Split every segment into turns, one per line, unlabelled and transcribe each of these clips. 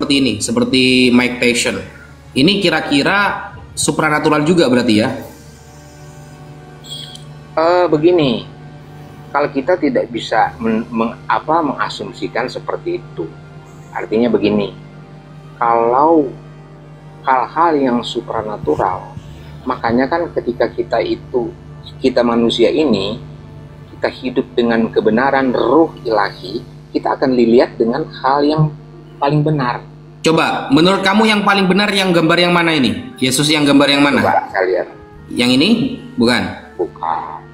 seperti ini, seperti Mike Tyson. Ini kira-kira supranatural juga berarti ya?
Begini, kalau kita tidak bisa mengasumsikan seperti itu, artinya begini, kalau hal-hal yang supranatural, makanya kan ketika kita manusia ini, kita hidup dengan kebenaran ruh ilahi, kita akan dilihat dengan hal yang paling benar.
Coba, menurut kamu yang paling benar yang gambar yang mana ini? Yesus yang gambar yang mana?
Coba saya lihat.
Yang ini? Bukan.
Bukan.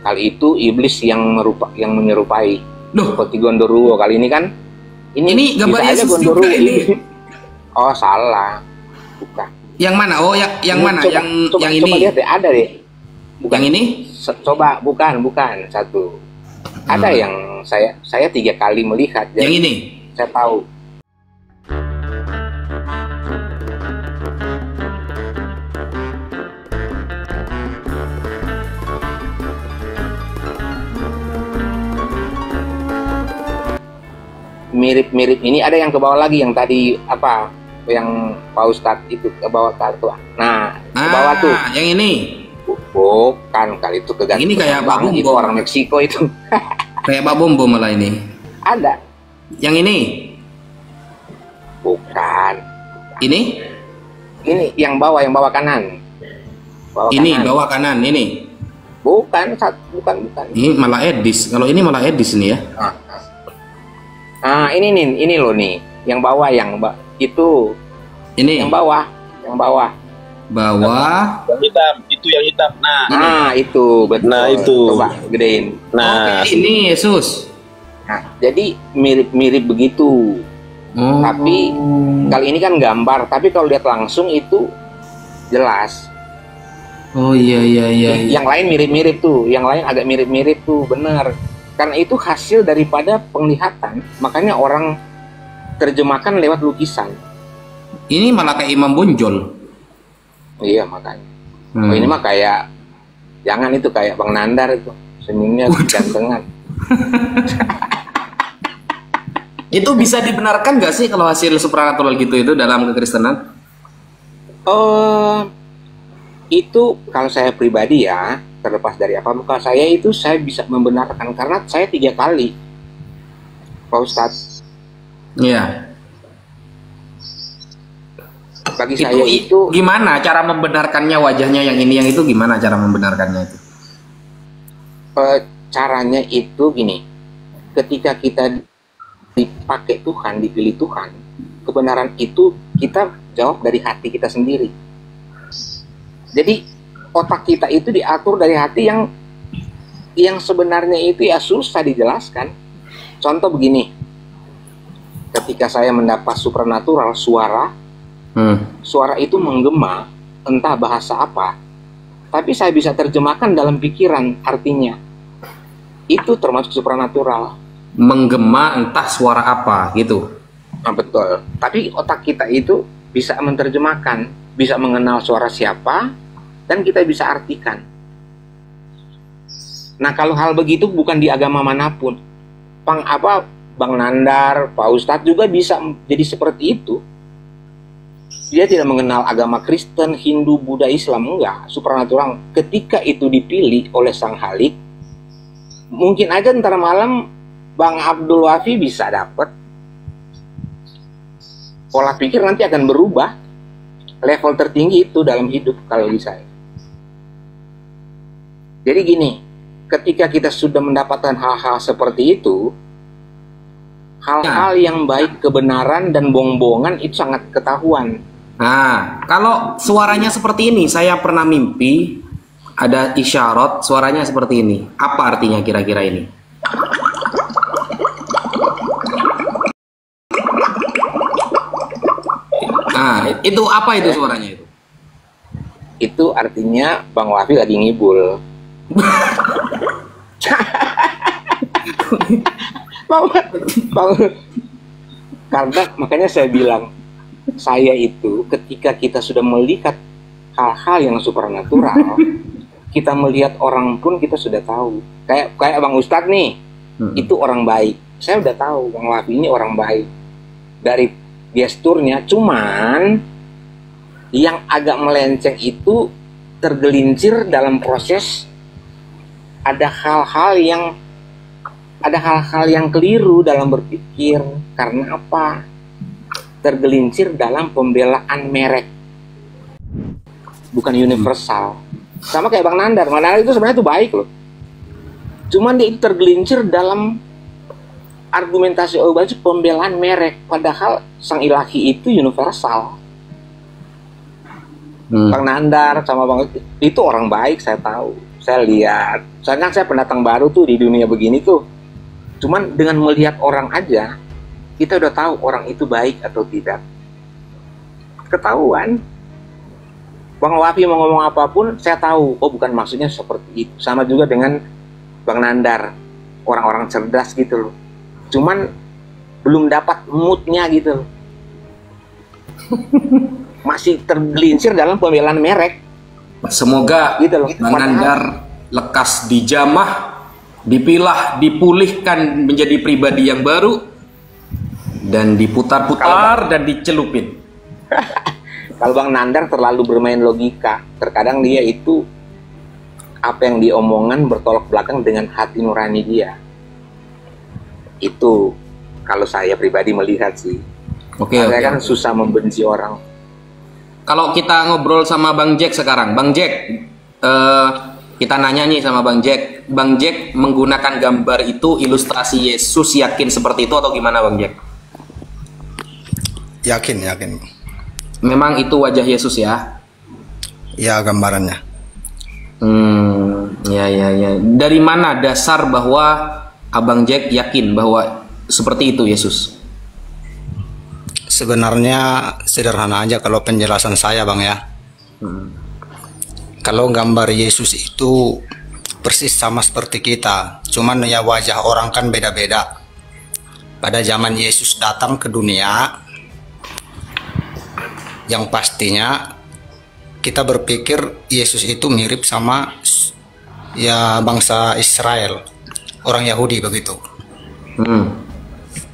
Kali itu iblis yang menyerupai.
Loh,
Seperti Gondoruo kali ini kan?
Ini gambar
bisa aja
Yesus
Gondoruo
juga ini.
Oh salah, bukan.
Yang mana? Oh, yang mana?
Coba,
yang
coba
ini.
lihat deh, ada deh. Bukan.
Yang ini?
Coba, bukan satu. Ada yang saya 3 kali melihat.
Yang ini?
Saya tahu. Mirip-mirip ini ada yang ke bawah lagi yang tadi apa yang Pak Ustadz itu ke bawah kartu. Nah, ke bawah tuh.
Yang ini.
Bukan, kali itu kegantungan.
Ini kayak Pak
itu
Bumbo.
orang Meksiko itu.
Kayak Pak Bumbo malah ini.
Ada.
Yang ini.
Bukan.
Ini?
Ini yang bawah kanan.
Ini bawah kanan ini.
Bukan.
Ini malah Edis. Kalau ini malah Edis ini ya.
Ini loh nih, yang bawah itu.
Ini.
Yang bawah.
Bawah.
Yang hitam, itu yang hitam.
Nah, itu betul.
Nah, itu.
Coba gedein.
Nah,
Oke, ini Yesus.
Nah, jadi mirip-mirip begitu. Tapi kali ini kan gambar, tapi kalau lihat langsung itu jelas.
Oh iya.
Yang lain mirip-mirip tuh, yang lain agak mirip-mirip tuh, bener. Karena itu hasil daripada penglihatan, makanya orang terjemahkan lewat lukisan.
Ini malah kayak Imam Bonjol.
Iya makanya. Oh, ini mah kayak, jangan itu kayak Bang Nandar itu, senyumnya gantengan.
Itu bisa dibenarkan nggak sih kalau hasil supranatural gitu itu dalam kekristenan?
Itu kalau saya pribadi ya, terlepas dari apa muka saya itu saya bisa membenarkan karena saya 3 kali, Pak Ustadz.
Iya.
Bagi saya itu
gimana cara membenarkannya, wajahnya yang ini yang itu gimana cara membenarkannya itu?
Caranya itu gini, ketika kita dipakai Tuhan, dipilih Tuhan, kebenaran itu kita jawab dari hati kita sendiri. Jadi otak kita itu diatur dari hati yang sebenarnya itu ya susah dijelaskan. Contoh begini, ketika saya mendapat supernatural suara itu menggema, entah bahasa apa, tapi saya bisa terjemahkan dalam pikiran artinya. Itu termasuk supernatural.
Menggema entah suara apa gitu.
Nah, betul. Tapi otak kita itu bisa menerjemahkan, bisa mengenal suara siapa, dan kita bisa artikan. Nah, kalau hal begitu bukan di agama manapun. Bang Nandar, Pak Ustadz juga bisa jadi seperti itu. Dia tidak mengenal agama Kristen, Hindu, Buddha, Islam, enggak. Supernatural. Ketika itu dipilih oleh Sang Halik, mungkin aja ntar malam Bang Abdul Wafi bisa dapat. Pola pikir nanti akan berubah. Level tertinggi itu dalam hidup kalau bisa. Jadi gini, ketika kita sudah mendapatkan hal-hal seperti itu, hal-hal yang baik, kebenaran, dan bohong-bohongan itu sangat ketahuan.
Nah, kalau suaranya seperti ini, saya pernah mimpi ada isyarat suaranya seperti ini. Apa artinya kira-kira ini? Nah, itu apa itu suaranya itu?
Itu artinya Bang Wafi lagi ngibul. Karena makanya saya bilang, saya itu ketika kita sudah melihat hal-hal yang supernatural, kita melihat orang pun kita sudah tahu. Kayak Bang Ustadz nih, itu orang baik. Saya udah tahu Bang Wafi ini orang baik. gesturnya, cuman yang agak melenceng itu tergelincir dalam proses, ada hal-hal yang keliru dalam berpikir. Karena apa? Tergelincir dalam pembelaan merek, bukan universal. Sama kayak Bang Nandar itu sebenarnya itu baik loh, cuman dia itu tergelincir dalam argumentasi baju pembelaan merek, padahal sang ilahi itu universal. Bang Nandar sama Bang itu orang baik, saya tahu, saya lihat, soalnya saya pendatang baru tuh di dunia begini tuh. Cuman dengan melihat orang aja kita udah tahu orang itu baik atau tidak, ketahuan. Bang Wafi mau ngomong apapun, saya tahu, oh bukan maksudnya seperti itu. Sama juga dengan Bang Nandar, orang-orang cerdas gitu loh. Cuman belum dapat moodnya gitu loh. Masih tergelincir dalam pembelaan merek.
Semoga gitu loh. Bang Nandar lekas dijamah, dipilah, dipulihkan menjadi pribadi yang baru, dan diputar-putar dan dicelupin.
Kalau Bang Nandar terlalu bermain logika, terkadang dia itu apa yang diomongan bertolak belakang dengan hati nurani dia. Itu kalau saya pribadi melihat sih. Saya kan susah membenci orang.
Kalau kita ngobrol sama Bang Jack sekarang, Bang Jack, kita nanya nih sama Bang Jack. Bang Jack menggunakan gambar itu ilustrasi Yesus, yakin seperti itu atau gimana Bang Jack?
Yakin.
Memang itu wajah Yesus ya?
Ya, gambarannya.
Ya. Dari mana dasar bahwa Abang Jack yakin bahwa seperti itu Yesus?
Sebenarnya sederhana aja kalau penjelasan saya Bang ya. Kalau gambar Yesus itu persis sama seperti kita, cuman ya wajah orang kan beda-beda. Pada zaman Yesus datang ke dunia, yang pastinya kita berpikir Yesus itu mirip sama ya bangsa Israel, orang Yahudi begitu.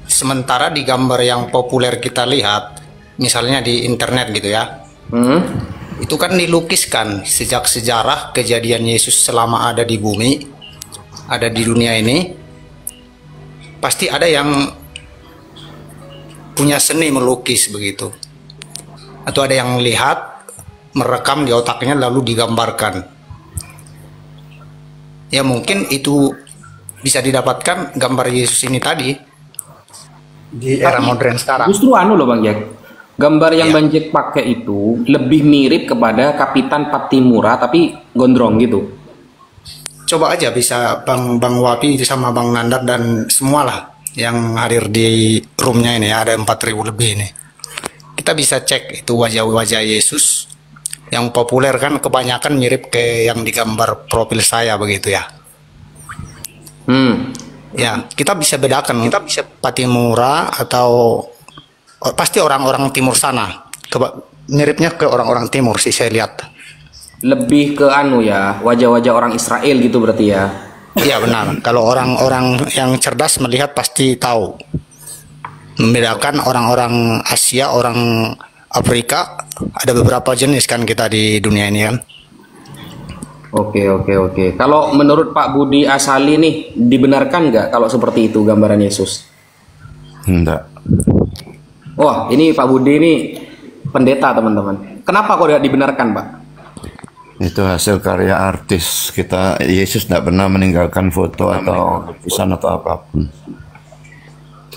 Sementara di gambar yang populer kita lihat, misalnya di internet gitu ya, itu kan dilukiskan sejak sejarah kejadian Yesus selama ada di bumi, ada di dunia ini. Pasti ada yang punya seni melukis begitu, atau ada yang melihat, merekam di otaknya lalu digambarkan. Ya mungkin itu bisa didapatkan gambar Yesus ini tadi di era modern sekarang.
Justru loh Bang Jack, gambar yang Bang Jack pakai itu lebih mirip kepada Kapitan Patimura tapi gondrong gitu.
Coba aja bisa Bang Wapi sama Bang Nandar dan semualah yang hadir di roomnya ini, ada 4.000 lebih ini. Kita bisa cek itu wajah-wajah Yesus yang populer kan kebanyakan mirip ke yang digambar profil saya begitu ya. Ya, kita bisa bedakan, kita bisa Patimura atau pasti orang-orang timur sana. Miripnya ke orang-orang timur sih saya lihat.
Lebih ke ya, wajah-wajah orang Israel gitu berarti ya.
Iya benar. Kalau orang-orang yang cerdas melihat pasti tahu. Membedakan orang-orang Asia, orang Afrika, ada beberapa jenis kan kita di dunia ini kan.
Oke. Kalau menurut Pak Budi Asali nih, dibenarkan nggak kalau seperti itu gambaran Yesus?
Enggak.
Wah, ini Pak Budi ini pendeta teman-teman. Kenapa kok tidak dibenarkan Pak?
Itu hasil karya artis. Yesus tidak pernah meninggalkan foto atau lukisan atau apapun.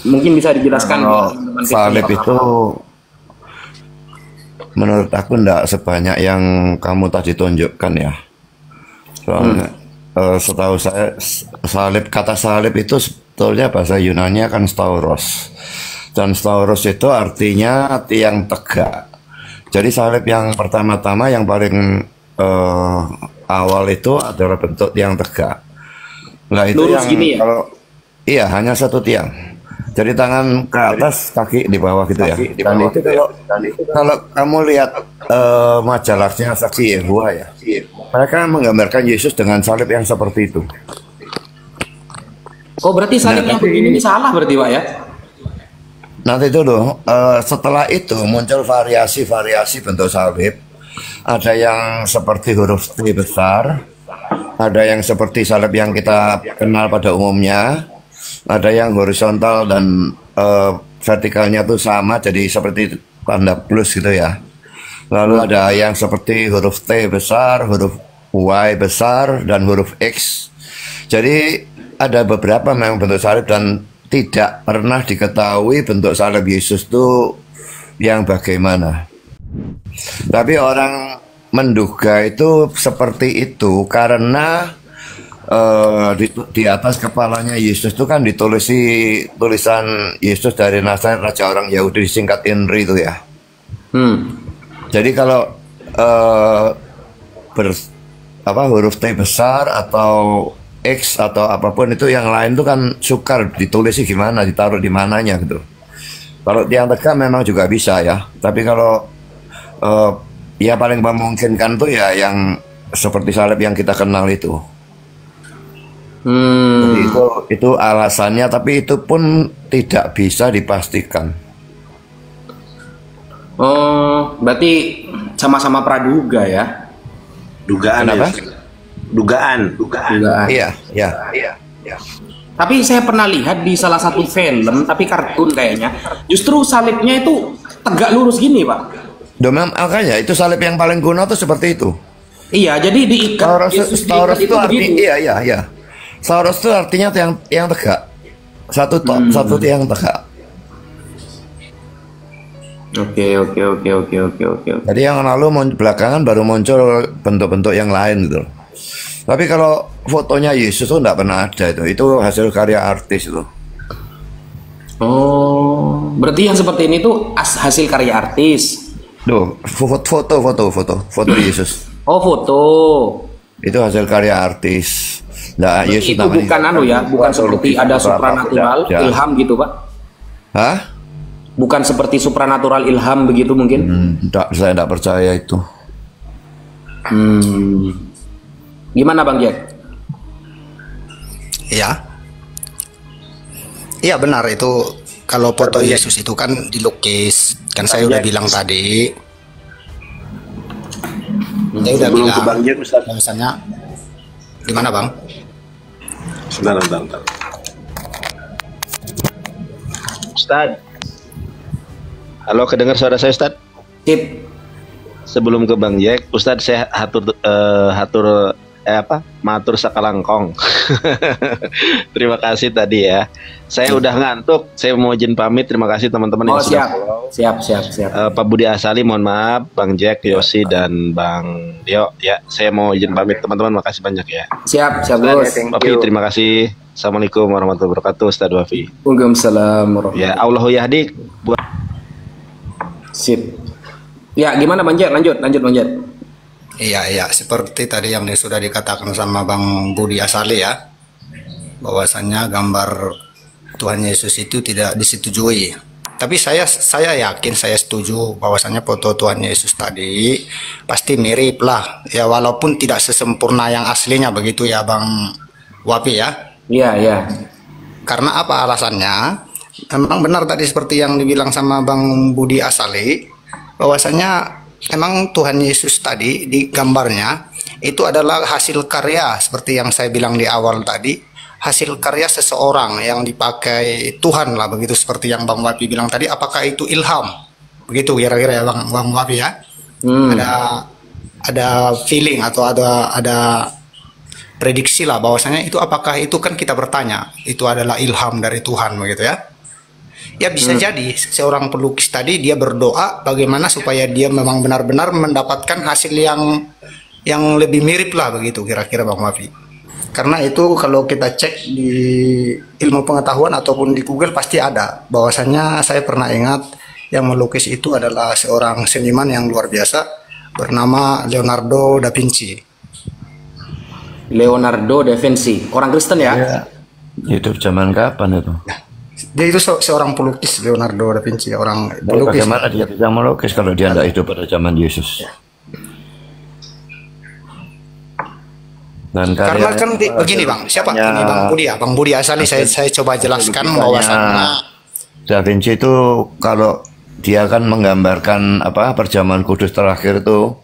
Mungkin bisa dijelaskan
kalau salib itu menurut aku tidak sebanyak yang kamu tadi tunjukkan ya. Soalnya setahu saya kata salib itu sebetulnya bahasa Yunani kan stauros, dan stauros itu artinya tiang tegak. Jadi salib yang pertama-tama yang paling awal itu adalah bentuk tiang tegak. Nah itu lurus yang ya? Kalau iya hanya satu tiang. Jadi tangan ke atas, kaki di bawah gitu ya. Dan itu kalau kamu lihat majalahnya Saksi Yehova ya, mereka menggambarkan Yesus dengan salib yang seperti itu.
Oh berarti salib yang begini ini salah berarti Pak ya?
nanti dulu, setelah itu muncul variasi-variasi bentuk salib. Ada yang seperti huruf T besar, ada yang seperti salib yang kita kenal pada umumnya, ada yang horizontal dan vertikalnya tuh sama, jadi seperti tanda plus gitu ya. Lalu ada yang seperti huruf T besar, huruf Y besar, dan huruf X. Jadi ada beberapa memang bentuk salib dan tidak pernah diketahui bentuk salib Yesus itu yang bagaimana. Tapi orang menduga itu seperti itu karena di atas kepalanya Yesus itu kan ditulisi tulisan Yesus dari Nazaret Raja orang Yahudi, disingkat INRI itu ya. Jadi kalau huruf T besar atau X atau apapun itu yang lain itu kan sukar ditulis gimana, ditaruh di mananya gitu. Kalau tiang tegak memang juga bisa ya, tapi kalau ya paling memungkinkan tuh ya yang seperti salib yang kita kenal itu. Jadi itu alasannya, tapi itu pun tidak bisa dipastikan.
Oh, berarti sama-sama praduga ya?
Dugaan
Kenapa?
ya? Dugaan.
Iya.
Tapi saya pernah lihat di salah satu film, tapi kartun kayaknya, justru salibnya itu tegak lurus gini, Pak.
Makanya itu salib yang paling kuno tuh seperti itu.
Iya, jadi diikat.
Stauros itu artinya iya. Stauros itu artinya yang tegak. Satu tiang tegak.
Oke.
Jadi yang lalu belakangan baru muncul bentuk-bentuk yang lain gitu. Tapi kalau fotonya Yesus tuh enggak pernah ada itu. Itu hasil karya artis itu.
Oh, berarti yang seperti ini tuh hasil karya artis.
Duh, foto Yesus.
Oh, foto.
Itu hasil karya artis. Nah, Yesus
Itu bukan bukan seperti ada supranatural ilham gitu, Pak.
Hah?
Bukan seperti supranatural ilham begitu mungkin?
Saya enggak percaya itu.
Gimana Bang Jack?
Iya benar itu. Kalau foto Yesus itu kan dilukis, kan saya udah bilang tadi. Saya udah
Sebelum
bilang
ke Bang Jack, Ustaz.
misalnya gimana Bang?
Sebentar. Ustaz. Halo, kedengar suara saya, Ustaz?
Sip.
Sebelum ke Bang Jack, Ustaz saya matur sakalangkong. Terima kasih tadi ya. Saya udah ngantuk, saya mau izin pamit. Terima kasih teman-teman yang sudah follow.
Siap.
Pak Budi Asali, mohon maaf, Bang Jack, Yosi, dan Bang Dio. Ya, saya mau izin pamit teman-teman. Makasih banyak ya.
Siap, Bos.
Wafi, terima kasih. Assalamualaikum warahmatullahi wabarakatuh, Ustaz Wafi.
Waalaikumsalam warahmatullahi
Ya, Allahu Yahdi.
Sip. Ya, gimana Bang Jack? Lanjut Bang Jack.
Iya, seperti tadi yang sudah dikatakan sama Bang Budi Asali ya, bahwasannya gambar Tuhan Yesus itu tidak disetujui. Tapi saya yakin, saya setuju bahwasannya foto Tuhan Yesus tadi pasti mirip lah, ya walaupun tidak sesempurna yang aslinya begitu ya Bang Wapi ya.
Iya.
Karena apa alasannya? Memang benar tadi seperti yang dibilang sama Bang Budi Asali, bahwasannya emang Tuhan Yesus tadi di gambarnya itu adalah hasil karya seperti yang saya bilang di awal tadi, hasil karya seseorang yang dipakai Tuhan lah begitu, seperti yang Bang Wapi bilang tadi. Apakah itu ilham? Begitu kira-kira ya Bang Wapi ya. Ada feeling atau ada prediksi lah bahwasanya itu, apakah itu kan kita bertanya itu adalah ilham dari Tuhan begitu ya. Ya bisa jadi seorang pelukis tadi dia berdoa bagaimana supaya dia memang benar-benar mendapatkan hasil yang lebih mirip lah begitu kira-kira Bang Wafi. Karena itu kalau kita cek di ilmu pengetahuan ataupun di Google pasti ada bahwasanya saya pernah ingat yang melukis itu adalah seorang seniman yang luar biasa bernama Leonardo da Vinci.
Leonardo da Vinci, orang Kristen ya?
Hidup zaman kapan itu?
Dia itu seorang pelukis, Leonardo da Vinci, orang pelukis.
Bagaimana dia bisa melukis kalau dia tidak hidup pada zaman Yesus? Dan
Karena kan begini Bang, siapa ini Bang Budi ya? Bang Budi Asali saya coba jelaskan bahwasannya
Da Vinci itu kalau dia kan menggambarkan apa perjamuan kudus terakhir itu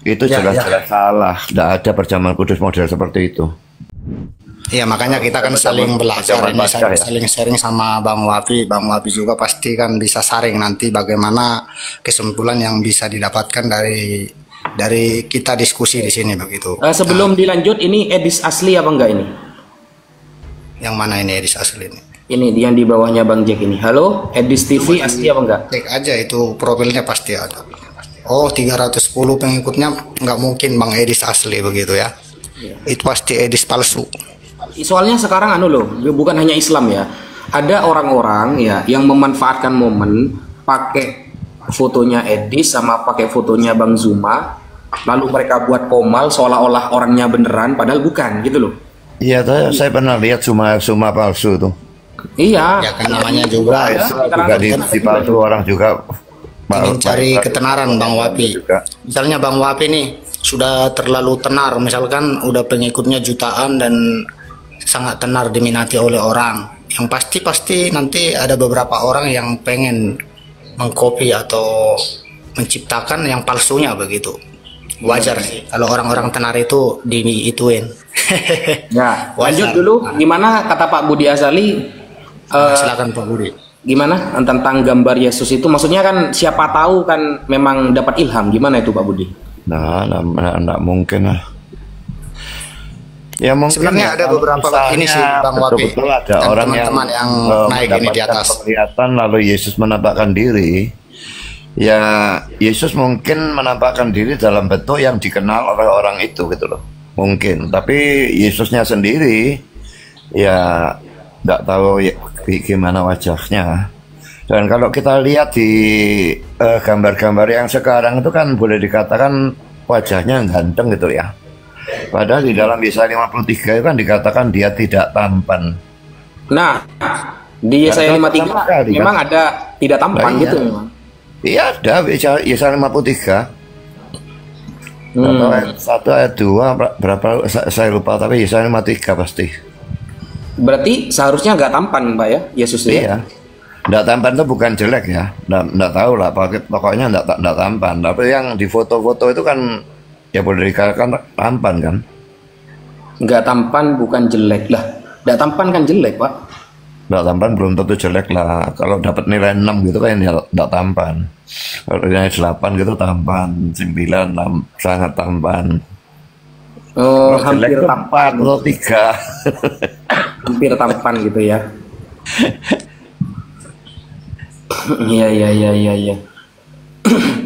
jelas-jelas salah. Tidak ada perjamuan kudus model seperti itu.
Iya, makanya kita kan saling belajar ini, saling sharing sama Bang Wapi. Bang Wapi juga pasti kan bisa sharing nanti bagaimana kesimpulan yang bisa didapatkan dari kita diskusi di sini begitu.
Sebelum dilanjut, ini edis asli apa enggak ini?
Yang mana ini edis asli ini?
Ini yang di bawahnya Bang Jack ini. Halo, Edis TV asli apa enggak?
Cek aja itu profilnya pasti ada. Oh, 310 pengikutnya, nggak mungkin Bang Edis asli begitu ya. Itu pasti Edis palsu.
Soalnya sekarang loh, bukan hanya Islam ya. Ada orang-orang ya yang memanfaatkan momen pakai fotonya Edis sama pakai fotonya Bang Zuma, lalu mereka buat pomal seolah-olah orangnya beneran padahal bukan gitu loh.
Iya, saya pernah lihat Zuma palsu tuh.
Iya.
Ya kan namanya juga ya.
Juga di palsu orang juga
ingin cari ketenaran Bang Wapi. Misalnya Bang Wapi nih sudah terlalu tenar, misalkan udah pengikutnya jutaan dan sangat tenar diminati oleh orang. Yang pasti nanti ada beberapa orang yang pengen mengcopy atau menciptakan yang palsunya begitu. Wajar sih kalau orang-orang tenar itu diituin.
Ya, lanjut dulu. Gimana kata Pak Budi Azali?
Silakan Pak Budi.
Gimana tentang gambar Yesus itu? Maksudnya kan siapa tahu kan memang dapat ilham. Gimana itu Pak Budi?
Nah, mungkin lah. Ya mungkin
sebenarnya ada beberapa ini sih Bang Wapi.
Betul ada orang
teman-teman yang naik ini di atas.
Kelihatan lalu Yesus menampakkan diri. Ya Yesus mungkin menampakkan diri dalam bentuk yang dikenal oleh orang itu gitu loh. Mungkin. Tapi Yesusnya sendiri ya nggak tahu ya, gimana wajahnya. Dan kalau kita lihat di gambar-gambar yang sekarang itu kan boleh dikatakan wajahnya ganteng gitu ya. Padahal di dalam Yesaya 53 itu kan dikatakan dia tidak tampan.
Nah, di Yesaya 53 memang ada tidak tampan
nah,
gitu
iya.
memang.
Iya ada Yesaya 53. Satu ayat 2 berapa saya lupa, tapi Yesaya 53 pasti.
Berarti seharusnya nggak tampan Pak ya Yesus ya?
Iya. Nggak tampan itu bukan jelek ya. Nggak tahu lah pokoknya nggak tampan. Tapi yang di foto-foto itu kan ya boleh dikatakan tampan kan?
Nggak tampan bukan jelek lah. Nggak tampan kan jelek Pak?
Nggak tampan belum tentu jelek lah. Kalau dapat nilai 6 gitu kan ya nggak tampan. Kalau nilai 8 gitu tampan, 9 sangat tampan.
Oh, hampir tampan.
4 atau 3.
Hampir tampan gitu ya. Iya.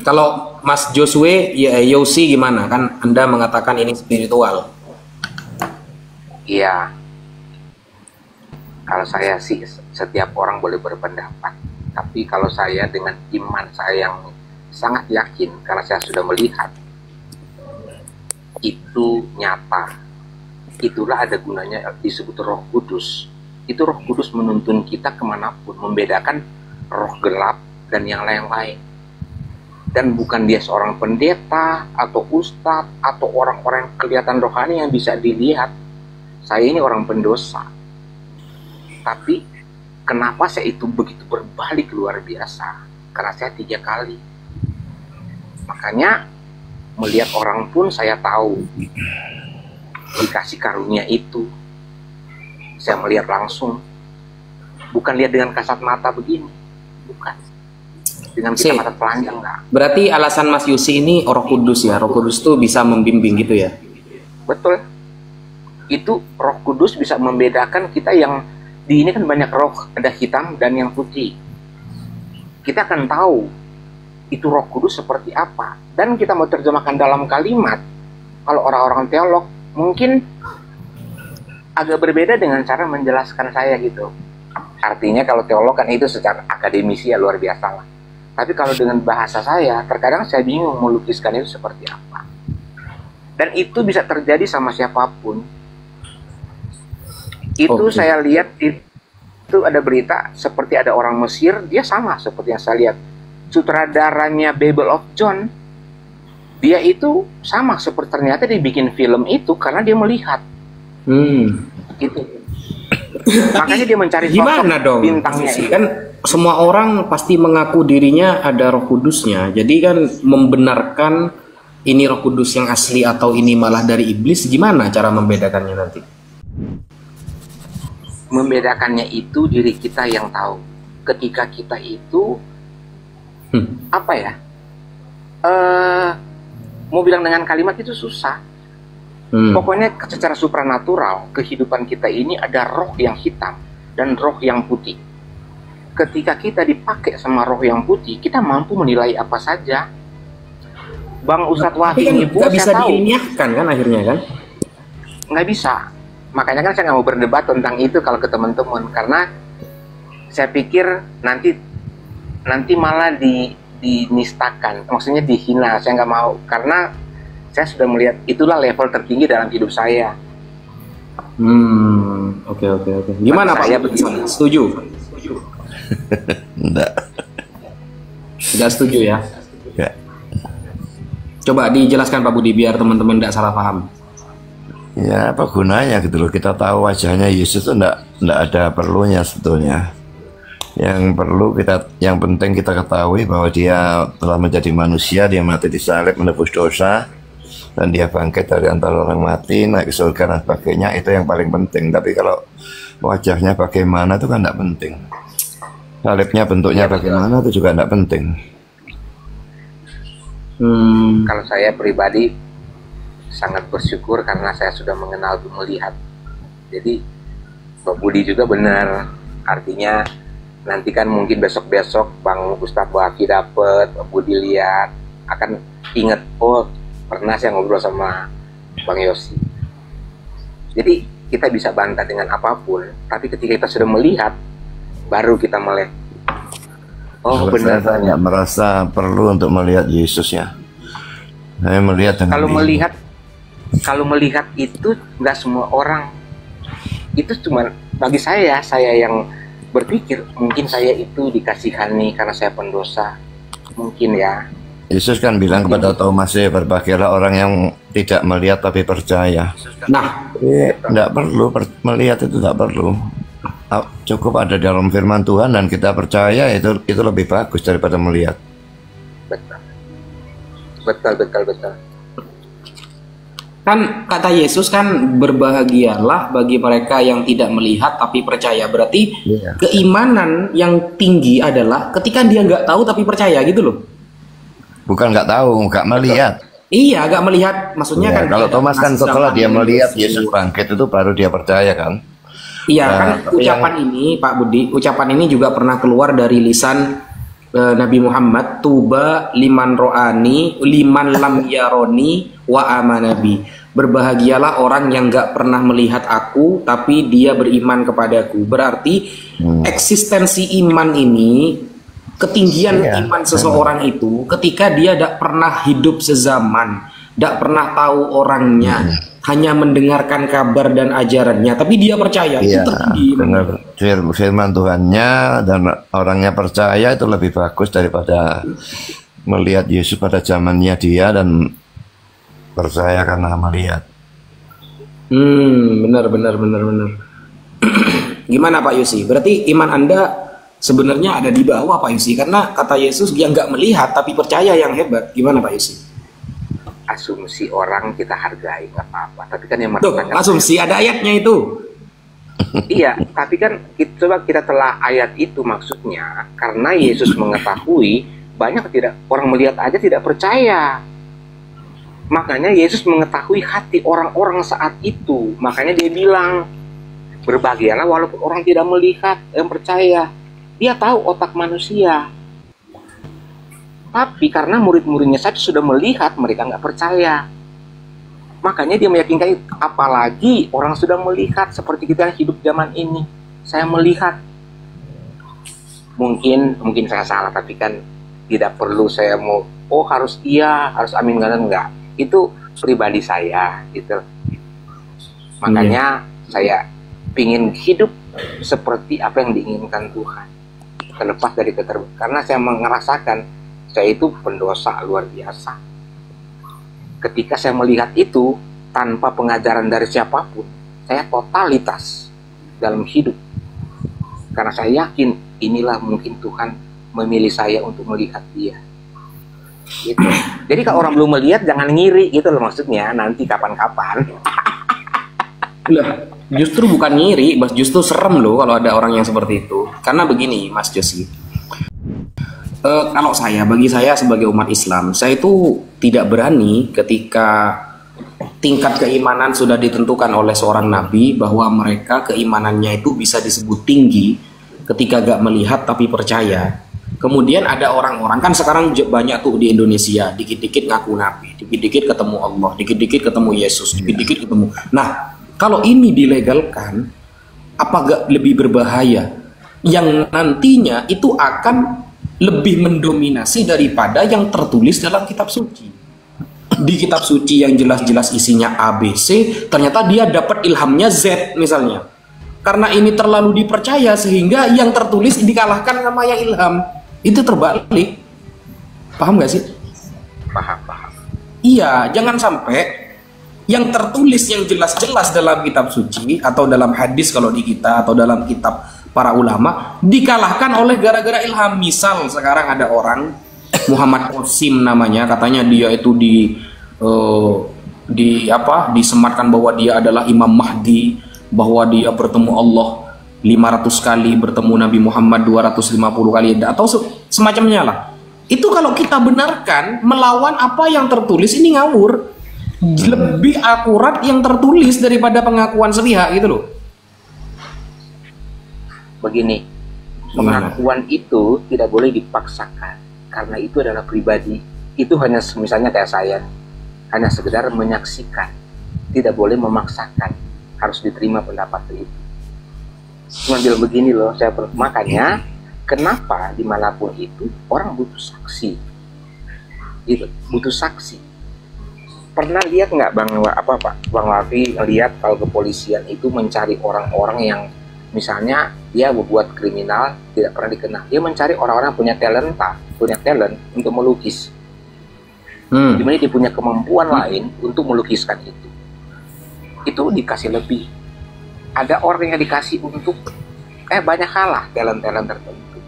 Kalau Mas Josue, ya Yosi gimana? Kan Anda mengatakan ini spiritual.
Iya. Kalau saya sih setiap orang boleh berpendapat. Tapi kalau saya dengan iman saya yang sangat yakin karena saya sudah melihat itu nyata. Itulah ada gunanya disebut Roh Kudus. Itu Roh Kudus menuntun kita kemanapun, membedakan roh gelap dan yang lain-lain. Dan bukan dia seorang pendeta atau ustadz atau orang-orang yang kelihatan rohani yang bisa dilihat. Saya ini orang pendosa. Tapi kenapa saya itu begitu berbalik luar biasa? Karena saya 3 kali. Makanya melihat orang pun saya tahu dikasih karunia itu. Saya melihat langsung. Bukan lihat dengan kasat mata begini. Bukan. Dengan kita mata telanjang enggak.
Berarti alasan Mas Yusi ini Roh Kudus ya. Roh Kudus tuh bisa membimbing gitu ya.
Betul. Itu Roh Kudus bisa membedakan kita yang di ini kan banyak roh, ada hitam dan yang putih. Kita akan tahu itu Roh Kudus seperti apa. Dan kita mau terjemahkan dalam kalimat. Kalau orang-orang teolog mungkin agak berbeda dengan cara menjelaskan saya gitu. Artinya kalau teolog kan itu secara akademisi ya luar biasa lah. Tapi kalau dengan bahasa saya, terkadang saya bingung melukiskan itu seperti apa. Dan itu bisa terjadi sama siapapun. Itu saya lihat itu ada berita seperti ada orang Mesir, dia sama seperti yang saya lihat. Sutradaranya Bible of John, dia itu sama seperti ternyata dia bikin film itu karena dia melihat.
Gitu.
Makanya dia mencari
gimana dong
bintangnya
kan semua orang pasti mengaku dirinya ada Roh Kudusnya. Jadi kan membenarkan ini Roh Kudus yang asli atau ini malah dari iblis, gimana cara membedakannya nanti?
Membedakannya itu diri kita yang tahu. Ketika kita itu apa ya? Mau bilang dengan kalimat itu susah. Pokoknya secara supranatural kehidupan kita ini ada roh yang hitam dan roh yang putih. Ketika kita dipakai sama roh yang putih, kita mampu menilai apa saja. Bang Ustadz Wahid
kan
Ibu,
nggak bisa
saya tahu.
diilmiahkan kan akhirnya kan?
Nggak bisa. Makanya kan saya nggak mau berdebat tentang itu kalau ke teman-teman, karena saya pikir nanti malah dinistakan, maksudnya dihina. Saya nggak mau, karena saya sudah melihat itulah level tertinggi dalam hidup saya.
Oke. Gimana Pak?
Saya begini.
Setuju?
Enggak.
Tidak setuju ya?
Ya.
Coba dijelaskan Pak Budi biar teman-teman tidak salah paham.
Ya, apa gunanya gitu loh. Kita tahu wajahnya Yesus itu enggak ada perlunya sebetulnya. Yang penting kita ketahui bahwa dia telah menjadi manusia, dia mati di salib menebus dosa, dan dia bangkit dari antara orang mati, naik ke surga dan sebagainya. Itu yang paling penting. Tapi kalau wajahnya bagaimana itu kan enggak penting. Salibnya bentuknya bagaimana itu juga enggak penting.
Kalau saya pribadi sangat bersyukur karena saya sudah mengenal melihat. Jadi Pak Budi juga benar. Artinya nanti kan mungkin besok-besok Bang Ustadz Wafi dapet, Pak Budi lihat, akan ingat, oh pernah saya ngobrol sama Bang Yosi. Jadi kita bisa bantah dengan apapun, tapi ketika kita sudah melihat, baru kita melihat. Oh benar.
Saya nggak merasa perlu untuk melihat Yesus ya. Saya melihat dengan
kalau melihat itu nggak semua orang. Itu cuma bagi saya yang berpikir mungkin saya itu dikasihani karena saya pendosa, mungkin ya.
Yesus kan bilang kepada Thomas, berbahagialah orang yang tidak melihat tapi percaya.
Nah,
Nggak perlu melihat, itu nggak perlu. Cukup ada dalam firman Tuhan dan kita percaya, itu lebih bagus daripada melihat.
Betul.
kan kata Yesus kan berbahagialah bagi mereka yang tidak melihat tapi percaya. Berarti keimanan yang tinggi adalah ketika dia nggak tahu tapi percaya gitu loh.
Bukan nggak tahu, nggak melihat.
Iya, nggak melihat. Maksudnya kan
kalau Thomas kan setelah dia melihat Yesus bangkit itu baru dia percaya kan.
Iya kan, ucapan ini Pak Budi, ucapan ini juga pernah keluar dari lisan Nabi Muhammad, tuba liman ro'ani liman lam yaroni wa amanabi. Berbahagialah orang yang gak pernah melihat aku tapi dia beriman kepadaku. Berarti eksistensi iman ini, ketinggian iman seseorang itu ketika dia tidak pernah hidup sezaman, tidak pernah tahu orangnya, hanya mendengarkan kabar dan ajarannya, tapi dia percaya. Itu tertinggi.
Firman Tuhannya dan orangnya percaya itu lebih bagus daripada melihat Yesus pada zamannya dia dan percaya karena melihat.
Benar. Gimana Pak Yusi? Berarti iman Anda sebenarnya ada di bawah Pak Yusi, karena kata Yesus dia nggak melihat tapi percaya yang hebat. Gimana Pak Yusi?
Asumsi orang kita hargai nggak apa-apa, tapi kan yang
asumsi ada ayatnya itu.
Iya, tapi kan coba kita telah ayat itu, maksudnya karena Yesus mengetahui banyak orang melihat aja tidak percaya. Makanya Yesus mengetahui hati orang-orang saat itu. Makanya dia bilang, berbahagialah walaupun orang tidak melihat yang percaya. Dia tahu otak manusia. Tapi karena murid-muridnya saja sudah melihat, mereka nggak percaya. Makanya dia meyakinkan, apalagi orang sudah melihat seperti kita hidup zaman ini. Saya melihat. Mungkin saya salah, tapi kan tidak perlu saya mau, harus amin enggak. Itu pribadi saya gitu. Makanya saya pingin hidup seperti apa yang diinginkan Tuhan, terlepas dari karena saya merasakan saya itu pendosa luar biasa. Ketika saya melihat itu tanpa pengajaran dari siapapun, saya totalitas dalam hidup. Karena saya yakin inilah mungkin Tuhan memilih saya untuk melihat dia. Gitu. Jadi kalau orang belum melihat jangan ngiri gitu loh, maksudnya nanti kapan-kapan.
Lah, justru bukan ngiri, Mas, justru serem loh kalau ada orang yang seperti itu. Karena begini, Mas Josi. Kalau bagi saya sebagai umat Islam, saya itu tidak berani ketika tingkat keimanan sudah ditentukan oleh seorang nabi bahwa mereka keimanannya itu bisa disebut tinggi ketika gak melihat tapi percaya. Kemudian ada orang-orang, kan sekarang banyak tuh di Indonesia, dikit-dikit ngaku nabi, dikit-dikit ketemu Allah, dikit-dikit ketemu Yesus, dikit-dikit ketemu. Nah, kalau ini dilegalkan, apa gak lebih berbahaya? Yang nantinya itu akan lebih mendominasi daripada yang tertulis dalam kitab suci. Di kitab suci yang jelas-jelas isinya ABC, ternyata dia dapat ilhamnya Z misalnya. Karena ini terlalu dipercaya sehingga yang tertulis dikalahkan sama yang ilham. Itu terbalik. Paham gak sih?
Paham.
Iya, jangan sampai yang tertulis yang jelas-jelas dalam kitab suci atau dalam hadis kalau di kita atau dalam kitab para ulama dikalahkan oleh gara-gara ilham. Misal sekarang ada orang Muhammad Qasim namanya, katanya dia itu disematkan bahwa dia adalah Imam Mahdi, bahwa dia bertemu Allah 500 kali, bertemu Nabi Muhammad 250 kali, atau semacamnya lah. Itu kalau kita benarkan melawan apa yang tertulis, ini ngawur. Lebih akurat yang tertulis daripada pengakuan sepihak gitu loh.
Begini, pengakuan itu tidak boleh dipaksakan karena itu adalah pribadi. Itu hanya misalnya kayak saya, hanya sekedar menyaksikan, tidak boleh memaksakan, harus diterima pendapat itu. Cuma bilang begini loh, makanya kenapa dimanapun itu orang butuh saksi, gitu, butuh saksi. Pernah lihat nggak Bang Wafi lihat kalau kepolisian itu mencari orang-orang yang misalnya dia membuat kriminal tidak pernah dikenal, dia mencari orang-orang punya talent untuk melukis. Dimana dia punya kemampuan lain untuk melukiskan itu dikasih lebih. Ada orang yang dikasih untuk banyak hal lah, talent tertentu.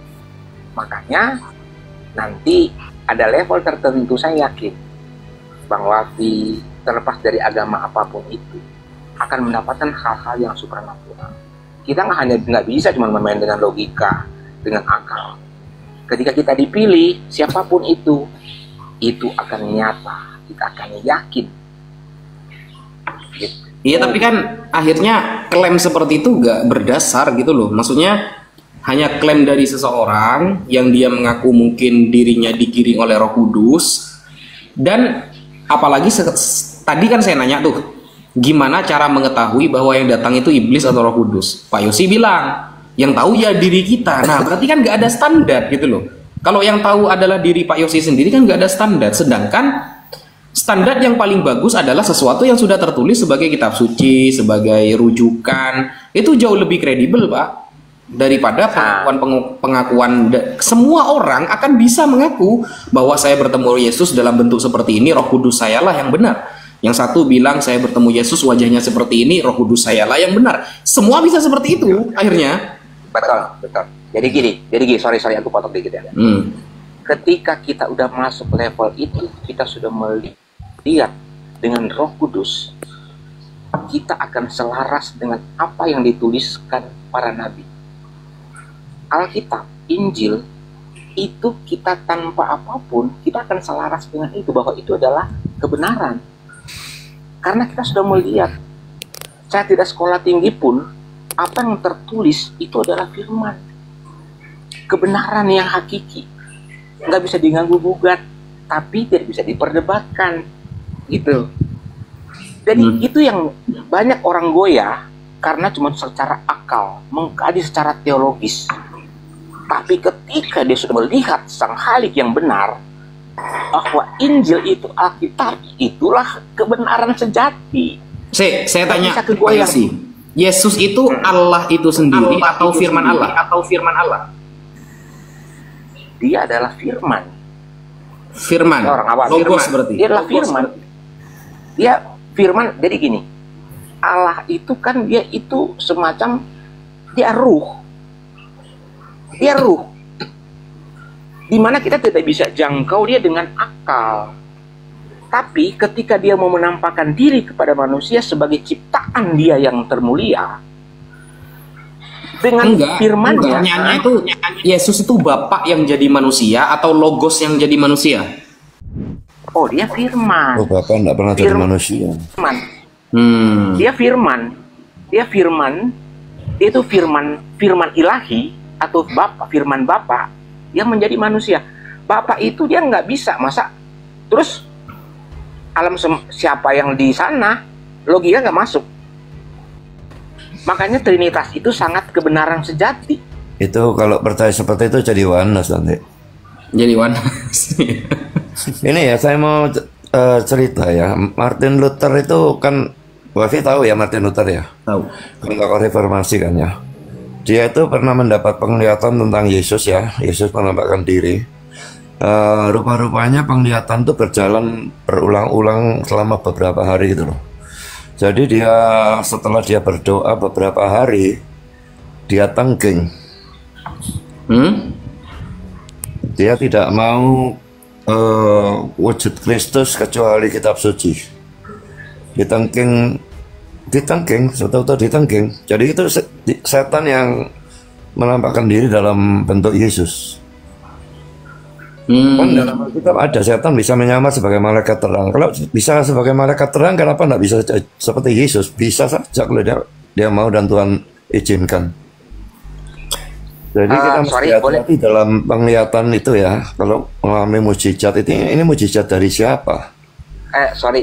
Makanya nanti ada level tertentu, saya yakin Bang Wafi terlepas dari agama apapun itu akan mendapatkan hal-hal yang supernatural. Kita nggak bisa cuma bermain dengan logika, dengan akal. Ketika kita dipilih, siapapun itu akan nyata, kita akan yakin. Gitu.
Iya, tapi kan akhirnya klaim seperti itu gak berdasar gitu loh. Maksudnya hanya klaim dari seseorang yang dia mengaku mungkin dirinya digiring oleh Roh Kudus. Dan apalagi tadi kan saya nanya tuh, gimana cara mengetahui bahwa yang datang itu iblis atau Roh Kudus? Pak Yosi bilang, yang tahu ya diri kita. Nah, berarti kan gak ada standar gitu loh. Kalau yang tahu adalah diri Pak Yosi sendiri kan gak ada standar. Sedangkan standar yang paling bagus adalah sesuatu yang sudah tertulis sebagai kitab suci, sebagai rujukan. Itu jauh lebih kredibel, Pak, daripada pengakuan. Semua orang akan bisa mengaku bahwa saya bertemu Yesus dalam bentuk seperti ini, Roh Kudus sayalah yang benar. Yang satu bilang saya bertemu Yesus wajahnya seperti ini, Roh Kudus sayalah yang benar. Semua bisa seperti itu akhirnya.
Betul. Jadi gini, sorry aku potong dikit ya. Ketika kita udah masuk level itu, kita sudah melihat dengan Roh Kudus, kita akan selaras dengan apa yang dituliskan para nabi. Alkitab, Injil, itu kita tanpa apapun, kita akan selaras dengan itu, bahwa itu adalah kebenaran. Karena kita sudah melihat, saya tidak sekolah tinggi pun, apa yang tertulis itu adalah firman. Kebenaran yang hakiki. Nggak bisa diganggu gugat, tapi tidak bisa diperdebatkan, gitu. Jadi itu yang banyak orang goyah karena cuma secara akal, mengkaji secara teologis. Tapi ketika dia sudah melihat sang Khalik yang benar, bahwa Injil itu Alkitab, itulah kebenaran sejati.
Saya tanya Pak Yosi, Yesus itu Allah itu sendiri atau firman Allah?
Dia adalah firman.
Orang awal. Logos berarti.
Dia adalah firman. Dia firman. Jadi gini, Allah itu kan dia itu semacam dia ruh. Dia ruh. Dimana kita tidak bisa jangkau dia dengan akal. Tapi ketika dia mau menampakkan diri kepada manusia sebagai ciptaan dia yang termulia, dengan firman-Nya,
pertanyaannya itu Yesus itu Bapa yang jadi manusia atau Logos yang jadi manusia?
oh dia firman.
Oh, Bapak enggak pernah jadi manusia.
Firman. Dia firman. Dia firman. Dia itu firman ilahi atau Bapa, firman Bapa yang menjadi manusia. Bapa itu dia nggak bisa masa terus alam siapa yang di sana, logika nggak masuk. Makanya Trinitas itu sangat kebenaran sejati.
Itu kalau percaya seperti itu jadi oneness nanti.
Jadi oneness.
Ini ya saya mau cerita ya. Martin Luther itu kan, Wafi tahu ya Martin Luther ya?
Tahu.
Tokoh reformasi kan ya. Dia itu pernah mendapat penglihatan tentang Yesus ya. Yesus menampakkan diri. Rupa-rupanya penglihatan itu berjalan berulang-ulang selama beberapa hari gitu loh. Jadi setelah dia berdoa beberapa hari, dia tengging. Dia tidak mau wujud Kristus kecuali kitab suci. Ditengking, betul-betul ditengking. Jadi itu setan yang menampakkan diri dalam bentuk Yesus. Kan dalam kitab ada setan bisa menyamar sebagai malaikat terang. Kalau bisa sebagai malaikat terang, kenapa tidak bisa seperti Yesus? Bisa saja kalau dia mau dan Tuhan izinkan. Jadi kita mesti hati-hati dalam penglihatan itu ya. Kalau mengalami mujizat ini mujizat dari siapa?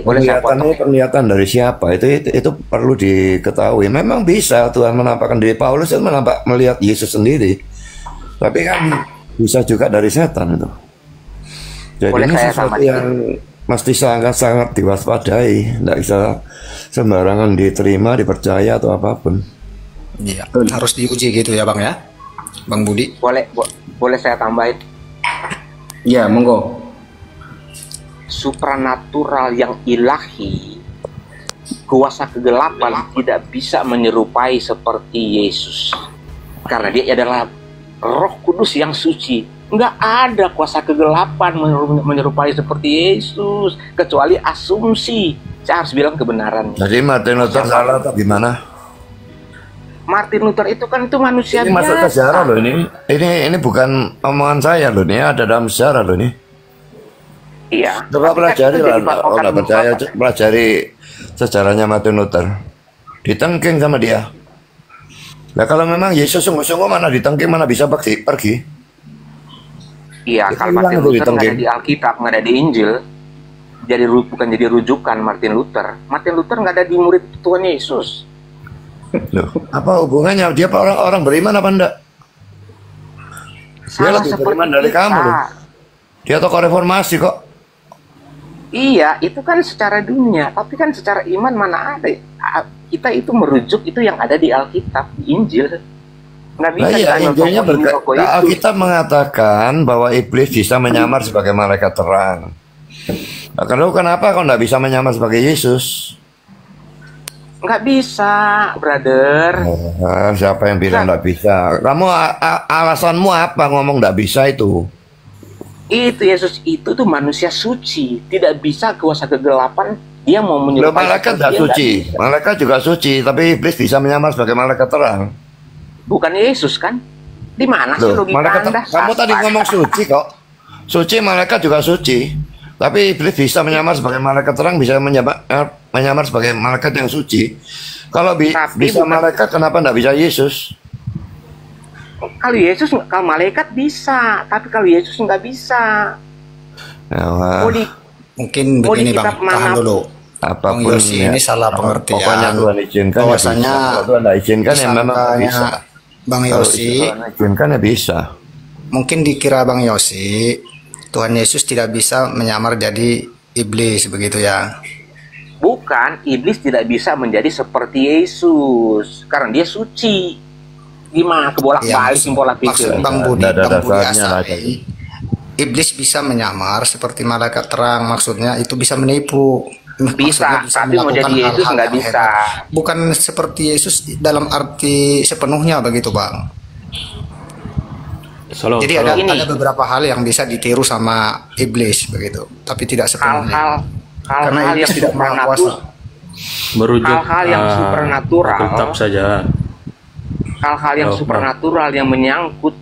Penglihatan dari siapa? Itu perlu diketahui. Memang bisa Tuhan menampakkan diri. Paulus itu melihat Yesus sendiri. Tapi kan bisa juga dari setan itu. Jadi ini sesuatu yang mesti sangat-sangat diwaspadai, tidak bisa sembarangan diterima, dipercaya atau apapun.
Iya, harus diuji gitu ya Bang ya, Bang Budi.
Boleh saya tambahin?
Ya, monggo.
Supranatural yang ilahi, kuasa kegelapan tidak bisa menyerupai seperti Yesus, karena dia adalah Roh Kudus yang suci. Nggak ada kuasa kegelapan menyerupai seperti Yesus, kecuali asumsi. Saya harus bilang kebenaran.
Jadi Martin Luther salah atau gimana?
Martin Luther itu kan itu manusia
ini biasa. Ini masuk sejarah loh ini. Ini bukan omongan saya loh, ini ada dalam sejarah loh ini.
Iya.
Coba pelajari lah, nggak percaya, pelajari sejarahnya Martin Luther. Ditengking sama dia. Nah kalau memang Yesus sungguh-sungguh mana ditengking, mana bisa pergi?
Iya, kalau Martin Luther nggak ada di Alkitab, nggak ada di Injil, bukan jadi rujukan Martin Luther. Martin Luther nggak ada di murid Tuhan Yesus.
Loh, apa hubungannya? Dia orang beriman apa enggak? Dia lebih beriman dari kamu loh. Dia tokoh reformasi kok.
Iya, itu kan secara dunia, tapi kan secara iman mana ada? Kita itu merujuk itu yang ada di Alkitab, di Injil. Nggak bisa.
Nah, iya, Injilnya Alkitab mengatakan bahwa iblis bisa menyamar sebagai malaikat terang. Nah, kenapa kau nggak bisa menyamar sebagai Yesus?
Nggak bisa, brother.
Siapa yang bilang nggak bisa? Kamu alasanmu apa ngomong nggak bisa itu?
Itu Yesus itu tuh manusia suci, tidak bisa kuasa kegelapan. Dia mau menyerupai.
Malaikat nggak suci, malaikat juga suci, tapi iblis bisa menyamar sebagai malaikat terang.
Bukan Yesus kan? Di mana sih logika Anda?
Kamu tadi ngomong suci kok. Suci, malaikat juga suci. Tapi iblis bisa menyamar sebagai malaikat terang, bisa menyamar sebagai malaikat yang suci. Kalau bisa malaikat, kenapa enggak bisa Yesus?
Kalau malaikat bisa, tapi kalau Yesus nggak bisa.
Mungkin begini Bang, tahan dulu.
Apapun
Bang Yosi ini salah pengertian.
Pokoknya Tuhan izinkan
bahwasanya
ya Tuhan tidak izinkan ya memang bisa.
Bang Yosi
izinkan ya bisa.
Mungkin dikira Bang Yosi Tuhan Yesus tidak bisa menyamar jadi iblis begitu ya.
Bukan, iblis tidak bisa menjadi seperti Yesus karena dia suci. Gimana kebolak-balik pola pikir.
Bang Budi asal iblis bisa menyamar seperti malaikat terang, maksudnya itu bisa menipu.
Bisa tapi mau jadi Yesus nggak bisa.
Bukan seperti Yesus dalam arti sepenuhnya begitu Bang.
Shalom,
Jadi
shalom.
ada beberapa hal yang bisa ditiru sama iblis begitu, tapi tidak sepenuhnya. Karena
hal-hal
iblis
yang
tidak maha kuasa.
Merujuk
hal-hal yang supernatural.
Alkitab saja.
Hal-hal yang
Oh,
supernatural yang menyangkut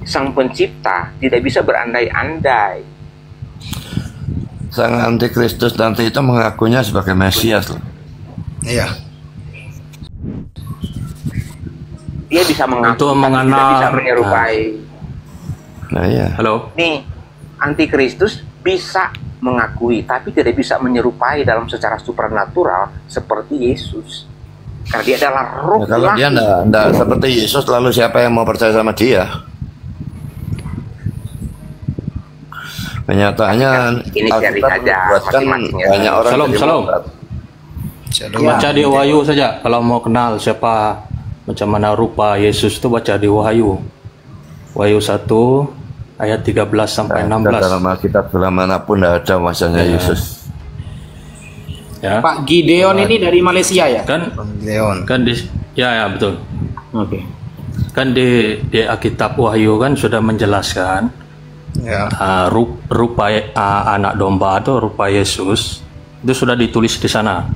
Sang Pencipta tidak bisa berandai-andai.
Sang antikristus nanti itu mengakunya sebagai Mesias loh.
Iya.
Dia bisa mengaku,
Untuk
tapi
mengenal-
tidak bisa menyerupai.
Nah iya.
Halo.
Nih, antikristus bisa mengakui, tapi tidak bisa menyerupai dalam secara supernatural seperti Yesus. Karena dia adalah roh
Nah, kalau dia
ilahi.
enggak seperti Yesus, lalu siapa yang mau percaya sama dia? Kenyataannya
Ini sharing
Alkitab
aja,
membuatkan
masing-masing ya.
banyak orang
Shalom,
jadi
shalom.
murtad.
Shalom.
Baca di Wahyu saja. Kalau mau kenal siapa macam mana rupa Yesus itu baca di Wahyu. Wahyu 1 ayat 13 sampai
Dan
16.
dalam Alkitab manapun tidak ada wajahnya Yesus.
Ya.
Pak Gideon ini dari Malaysia ya?
Kan
Leon.
kan di ya betul.
Oke.
Kan di Alkitab Wahyu kan sudah menjelaskan
Ya.
rupa anak domba atau rupa Yesus itu sudah ditulis di sana.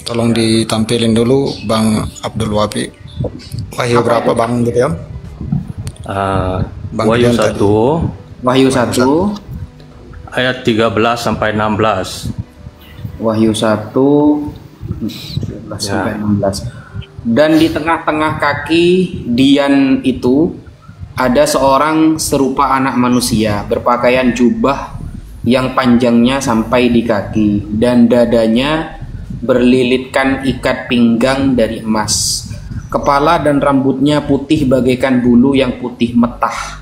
Tolong ditampilin dulu Bang Abdul Wafi. Wahyu berapa Bang Gideon? Bang
Wahyu
Gideon tadi.
1
Wahyu 1,
ayat 13 sampai 16.
Wahyu 1 13 sampai 16. Dan di tengah-tengah kaki Dian itu ada seorang serupa anak manusia berpakaian jubah yang panjangnya sampai di kaki dan dadanya berlilitkan ikat pinggang dari emas. Kepala dan rambutnya putih bagaikan bulu yang putih metah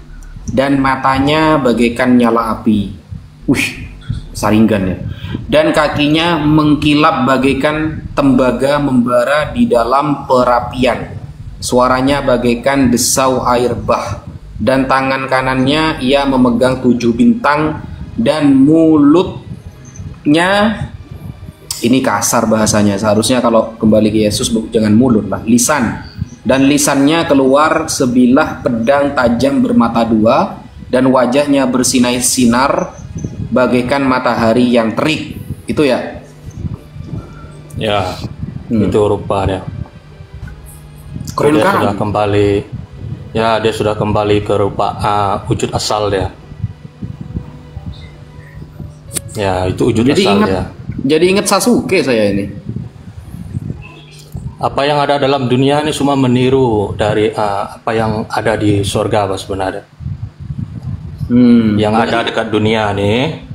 dan matanya bagaikan nyala api. Saringan ya. Dan kakinya mengkilap bagaikan tembaga membara di dalam perapian. Suaranya bagaikan desau air bah. Dan tangan kanannya ia memegang 7 bintang dan mulutnya, ini kasar bahasanya, seharusnya kalau kembali ke Yesus jangan mulut lah, lisan. Dan lisannya keluar sebilah pedang tajam bermata dua dan wajahnya bersinar-sinar bagaikan matahari yang terik. Itu ya.
Ya, itu rupanya.
Keren
Dia
kan?
sudah kembali. Ya, dia sudah kembali ke rupa wujud asal dia. Ya, itu wujud
Jadi
asal
ingat,
dia.
jadi ingat Sasuke saya ini.
Apa yang ada dalam dunia ini semua meniru dari apa yang ada di surga Pak, sebenarnya. Yang ada dekat dunia nih,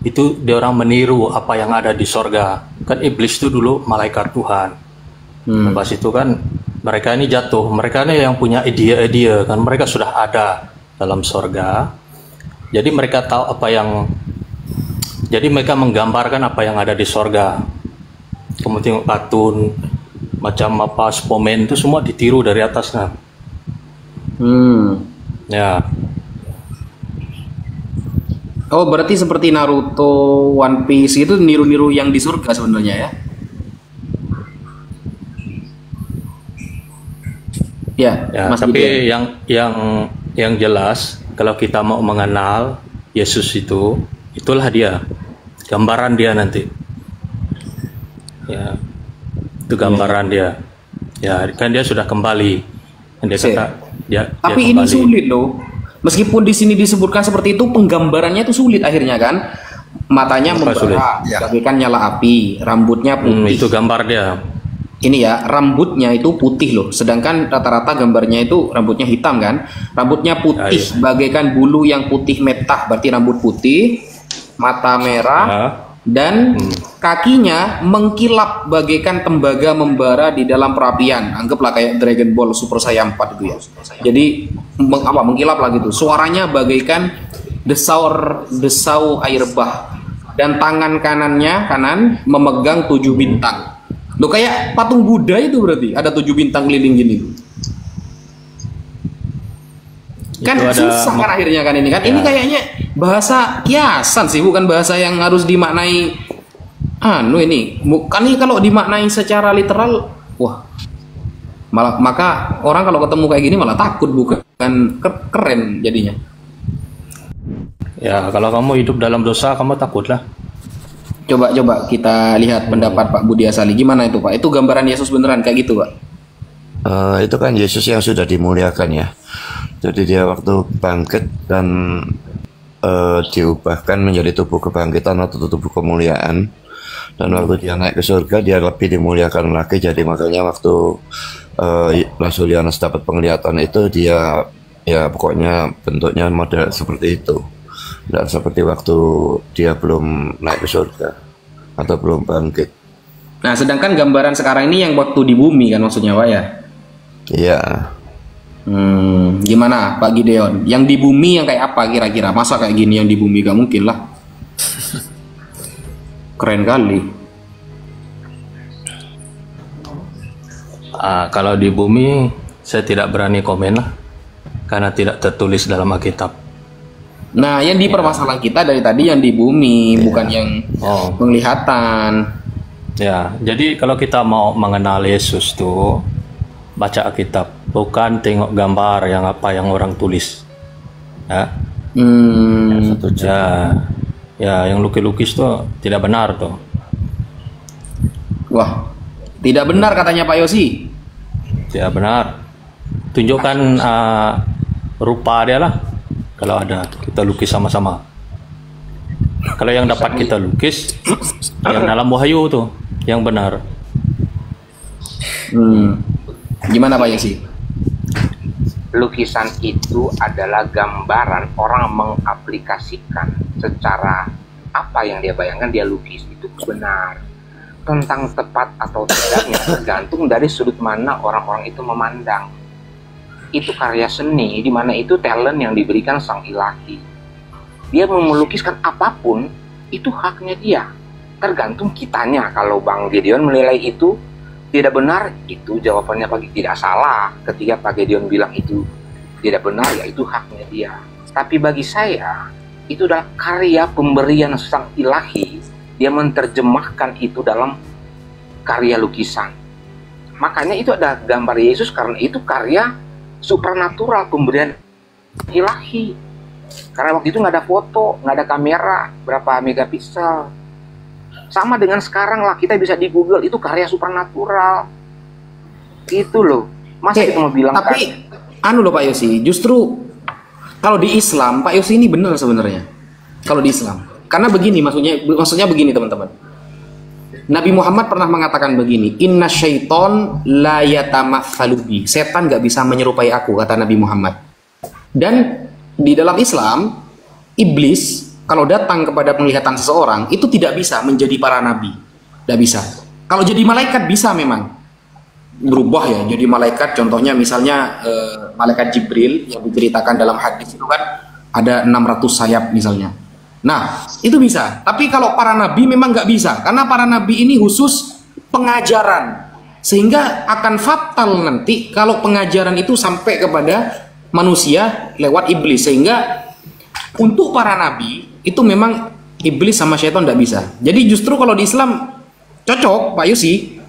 itu dia orang meniru apa yang ada di surga. Kan iblis itu dulu malaikat Tuhan. Pas itu kan mereka ini jatuh, mereka ini yang punya ide-ide kan, mereka sudah ada dalam surga. Jadi mereka tahu apa yang, jadi mereka menggambarkan apa yang ada di surga. Kamu tengok kartun macam apa Spomen itu semua ditiru dari atasnya. Ya.
Oh, berarti seperti Naruto, One Piece itu niru-niru yang di surga sebenarnya ya? Ya,
Ya,
Mas
tapi
Gideon.
yang jelas kalau kita mau mengenal Yesus itu, itulah dia, gambaran dia nanti. Ya, itu gambaran dia. Ya, kan dia sudah kembali. Dia kata dia.
Tapi
dia
ini
kembali.
sulit loh. Meskipun di sini disebutkan seperti itu, penggambarannya itu sulit akhirnya kan. Matanya
Apa sulit?
membara,
Ya.
bagaikan nyala api, rambutnya putih.
Itu gambar dia.
Ini ya, rambutnya itu putih loh. Sedangkan rata-rata gambarnya itu rambutnya hitam kan. Rambutnya putih,
Ya,
bagaikan bulu yang putih metah. Berarti rambut putih, mata merah,
Ya.
dan kakinya mengkilap bagaikan tembaga membara di dalam perapian. Anggaplah kayak Dragon Ball Super Saiyan 4 itu ya. Jadi mengkilap lah gitu. Suaranya bagaikan desau air bah. Dan tangan kanan memegang 7 bintang. Loh, kayak patung Buddha itu berarti ada 7 bintang keliling gini. Kan
Itu ada
susah kan akhirnya kan ini kan. Ini kayaknya bahasa kiasan sih, bukan bahasa yang harus dimaknai. Ini bukan, nih kalau dimaknai secara literal, wah, malah maka orang kalau ketemu kayak gini malah takut, bukan kan keren jadinya.
Ya, kalau kamu hidup dalam dosa, kamu takutlah.
Coba kita lihat pendapat Pak Budi Asali. Gimana itu Pak? Itu gambaran Yesus beneran kayak gitu Pak?
Itu kan Yesus yang sudah dimuliakan ya. Jadi dia waktu bangkit dan diubahkan menjadi tubuh kebangkitan atau tubuh kemuliaan. Dan waktu dia naik ke surga, dia lebih dimuliakan lagi. Jadi makanya waktu Rasul Yohanes dapat penglihatan itu, dia ya pokoknya bentuknya model seperti itu. Dan seperti waktu dia belum naik ke surga atau belum bangkit.
Nah, sedangkan gambaran sekarang ini yang waktu di bumi kan maksudnya Pak ya?
Iya.
Gimana Pak Gideon? Yang di bumi yang kayak apa kira-kira? Masa kayak gini yang di bumi? Gak mungkin lah. Keren kali.
Kalau di bumi saya tidak berani komen lah, karena tidak tertulis dalam Alkitab.
Nah, yang dipermasalahan kita dari tadi yang di bumi, bukan yang penglihatan.
Ya, jadi kalau kita mau mengenal Yesus tuh baca Alkitab, bukan tengok gambar yang orang tulis. Ya. Ya, yang lukis-lukis tuh tidak benar tuh.
Wah, tidak benar katanya Pak Yosi.
Tidak benar. Tunjukkan rupa dia lah. Kalau ada, kita lukis sama-sama. Kalau yang dapat kita lukis, yang dalam Wahyu tuh, yang benar.
Gimana Pak Yosi?
Lukisan itu adalah gambaran orang mengaplikasikan secara apa yang dia bayangkan dia lukis itu benar. Tentang tepat atau tidaknya tergantung dari sudut mana orang-orang itu memandang. Itu karya seni, di mana itu talent yang diberikan sang ilahi. Dia mau melukiskan apapun, itu haknya dia. Tergantung kitanya. Kalau Bang Gideon menilai itu tidak benar, itu jawabannya tidak salah. Ketika Pak Gideon bilang itu tidak benar, ya itu haknya dia. Tapi bagi saya, itu adalah karya pemberian sang ilahi. Dia menerjemahkan itu dalam karya lukisan. Makanya itu ada gambar Yesus, karena itu karya supranatural, pemberian ilahi. Karena waktu itu nggak ada foto, nggak ada kamera, berapa megapiksel. Sama dengan sekarang lah, kita bisa di Google, itu karya supranatural. Itu loh. Masa kita mau bilang
tapi loh Pak Yosi, justru kalau di Islam Pak Yosi ini benar sebenarnya. Kalau di Islam, karena begini maksudnya begini teman-teman. Nabi Muhammad pernah mengatakan begini, inna syaiton la yatamatsalubi. Setan nggak bisa menyerupai aku, kata Nabi Muhammad. Dan di dalam Islam, iblis kalau datang kepada penglihatan seseorang itu tidak bisa menjadi para nabi, tidak bisa. Kalau jadi malaikat bisa memang berubah ya, jadi malaikat. Contohnya misalnya malaikat Jibril yang diceritakan dalam hadis itu kan ada 600 sayap misalnya. Nah itu bisa. Tapi kalau para nabi memang nggak bisa, karena para nabi ini khusus pengajaran, sehingga akan fatal nanti kalau pengajaran itu sampai kepada manusia lewat iblis. Sehingga untuk para nabi itu memang iblis sama syaitan tidak bisa. Jadi justru kalau di Islam cocok Pak Yusi,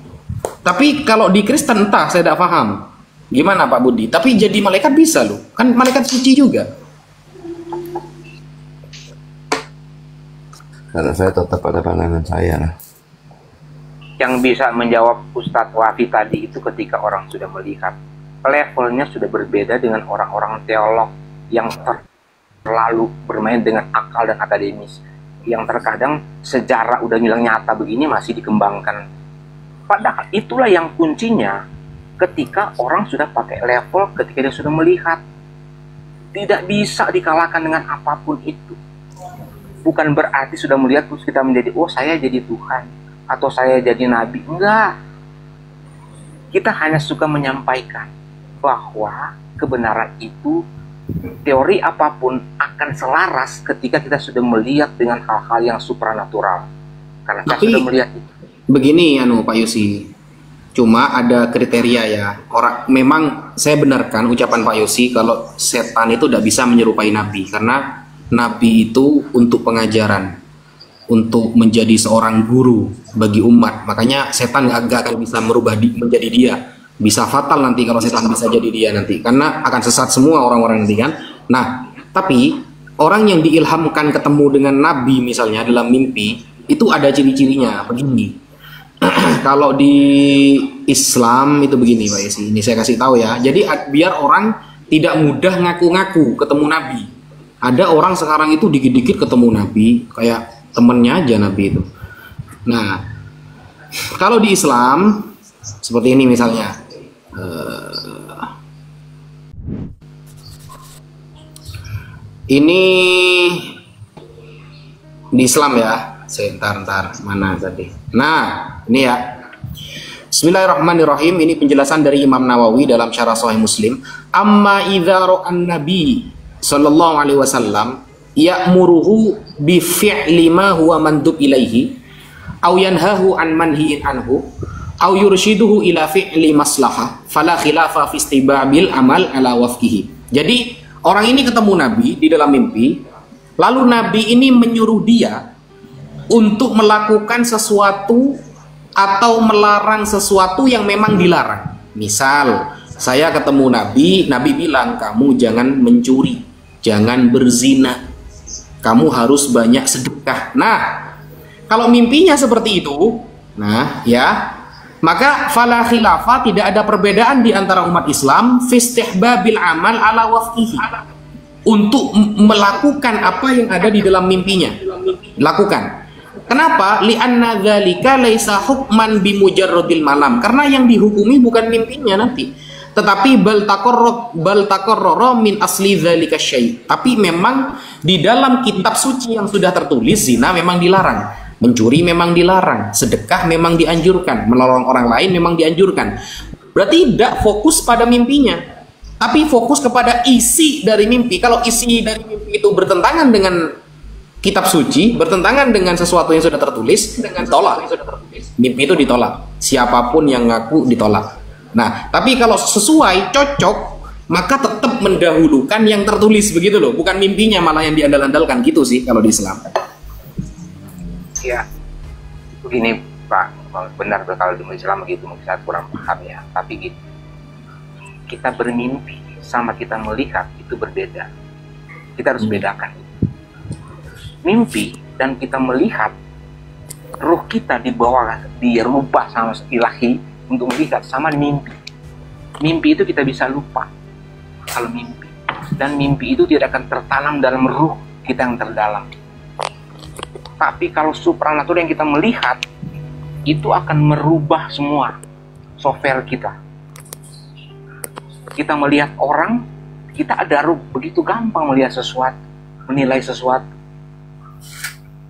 tapi kalau di Kristen entah, saya tidak paham gimana Pak Budi. Tapi jadi malaikat bisa loh, kan malaikat suci juga.
Karena saya tetap pada pandangan saya lah.
Yang bisa menjawab Ustadz Wafi tadi itu ketika orang sudah melihat, levelnya sudah berbeda dengan orang-orang teolog yang terlalu bermain dengan akal dan akademis, yang terkadang sejarah udah bilang nyata begini masih dikembangkan. Padahal itulah yang kuncinya ketika orang sudah pakai level, ketika dia sudah melihat. Tidak bisa dikalahkan dengan apapun itu. Bukan berarti sudah melihat terus kita menjadi, oh saya jadi Tuhan, atau saya jadi Nabi. Enggak. Kita hanya suka menyampaikan bahwa kebenaran itu, teori apapun akan selaras ketika kita sudah melihat dengan hal-hal yang supranatural. Karena kita sudah melihat itu.
Begini Pak Yosi, cuma ada kriteria ya. Memang saya benarkan ucapan Pak Yosi kalau setan itu tidak bisa menyerupai Nabi, karena Nabi itu untuk pengajaran, untuk menjadi seorang guru bagi umat. Makanya setan gak akan bisa merubah menjadi dia. Bisa fatal nanti kalau setan bisa jadi dia nanti, karena akan sesat semua orang-orang nanti kan. Nah, tapi orang yang diilhamkan ketemu dengan Nabi misalnya dalam mimpi, itu ada ciri-cirinya begini. Kalau di Islam itu begini Pak Yesi, ini saya kasih tahu ya. Jadi biar orang tidak mudah ngaku-ngaku ketemu Nabi. Ada orang sekarang itu dikit-dikit ketemu Nabi, kayak temennya aja Nabi itu. Nah, kalau di Islam seperti ini misalnya, ini di Islam ya. Ntar mana tadi? Nah, ini ya. Bismillahirrahmanirrahim. Ini penjelasan dari Imam Nawawi dalam Syarah Sahih Muslim. Amma idza ra'an nabi sallallahu alaihi wasallam ya'muruhu bi fi'li ma huwa mandub ilaihi aw yanhahu an manhiin anhu aw yurshiduhu ila fi'li maslahah fala khilafa fi istibabil amal ala wafqihi. Jadi orang ini ketemu Nabi di dalam mimpi, lalu Nabi ini menyuruh dia untuk melakukan sesuatu atau melarang sesuatu yang memang dilarang. Misal, saya ketemu Nabi, Nabi bilang, kamu jangan mencuri, jangan berzina, kamu harus banyak sedekah. Nah, kalau mimpinya seperti itu, nah ya, maka fala khilafa, tidak ada perbedaan di antara umat Islam fi istihbabil amal ala wafqihi, untuk melakukan apa yang ada di dalam mimpinya. Lakukan. Kenapa? Li'anna dzalika laisa hukman bimujarradil malam. Karena yang dihukumi bukan mimpinya nanti, tetapi bal taqarrara min asli dzalika syai'. Tapi memang di dalam kitab suci yang sudah tertulis, zina memang dilarang, mencuri memang dilarang, sedekah memang dianjurkan, menolong orang lain memang dianjurkan. Berarti tidak fokus pada mimpinya, tapi fokus kepada isi dari mimpi. Kalau isi dari mimpi itu bertentangan dengan kitab suci, bertentangan dengan sesuatu yang sudah tertulis, dengan tolak. Mimpi itu ditolak. Siapapun yang ngaku ditolak. Nah, tapi kalau sesuai, cocok, maka tetap mendahulukan yang tertulis begitu loh, bukan mimpinya malah yang diandal-andalkan gitu sih kalau di Islam.
Ya, begini Pak, benar kalau di Islam begitu, mungkin saya kurang paham ya. Tapi gitu, kita bermimpi sama kita melihat itu berbeda. Kita harus bedakan. Mimpi dan kita melihat, ruh kita dirubah sama ilahi untuk melihat, sama mimpi. Mimpi itu kita bisa lupa kalau mimpi, dan mimpi itu tidak akan tertanam dalam ruh kita yang terdalam. Tapi kalau supranatural yang kita melihat, itu akan merubah semua software kita. Kita melihat orang, kita ada ruh, begitu gampang melihat sesuatu, menilai sesuatu.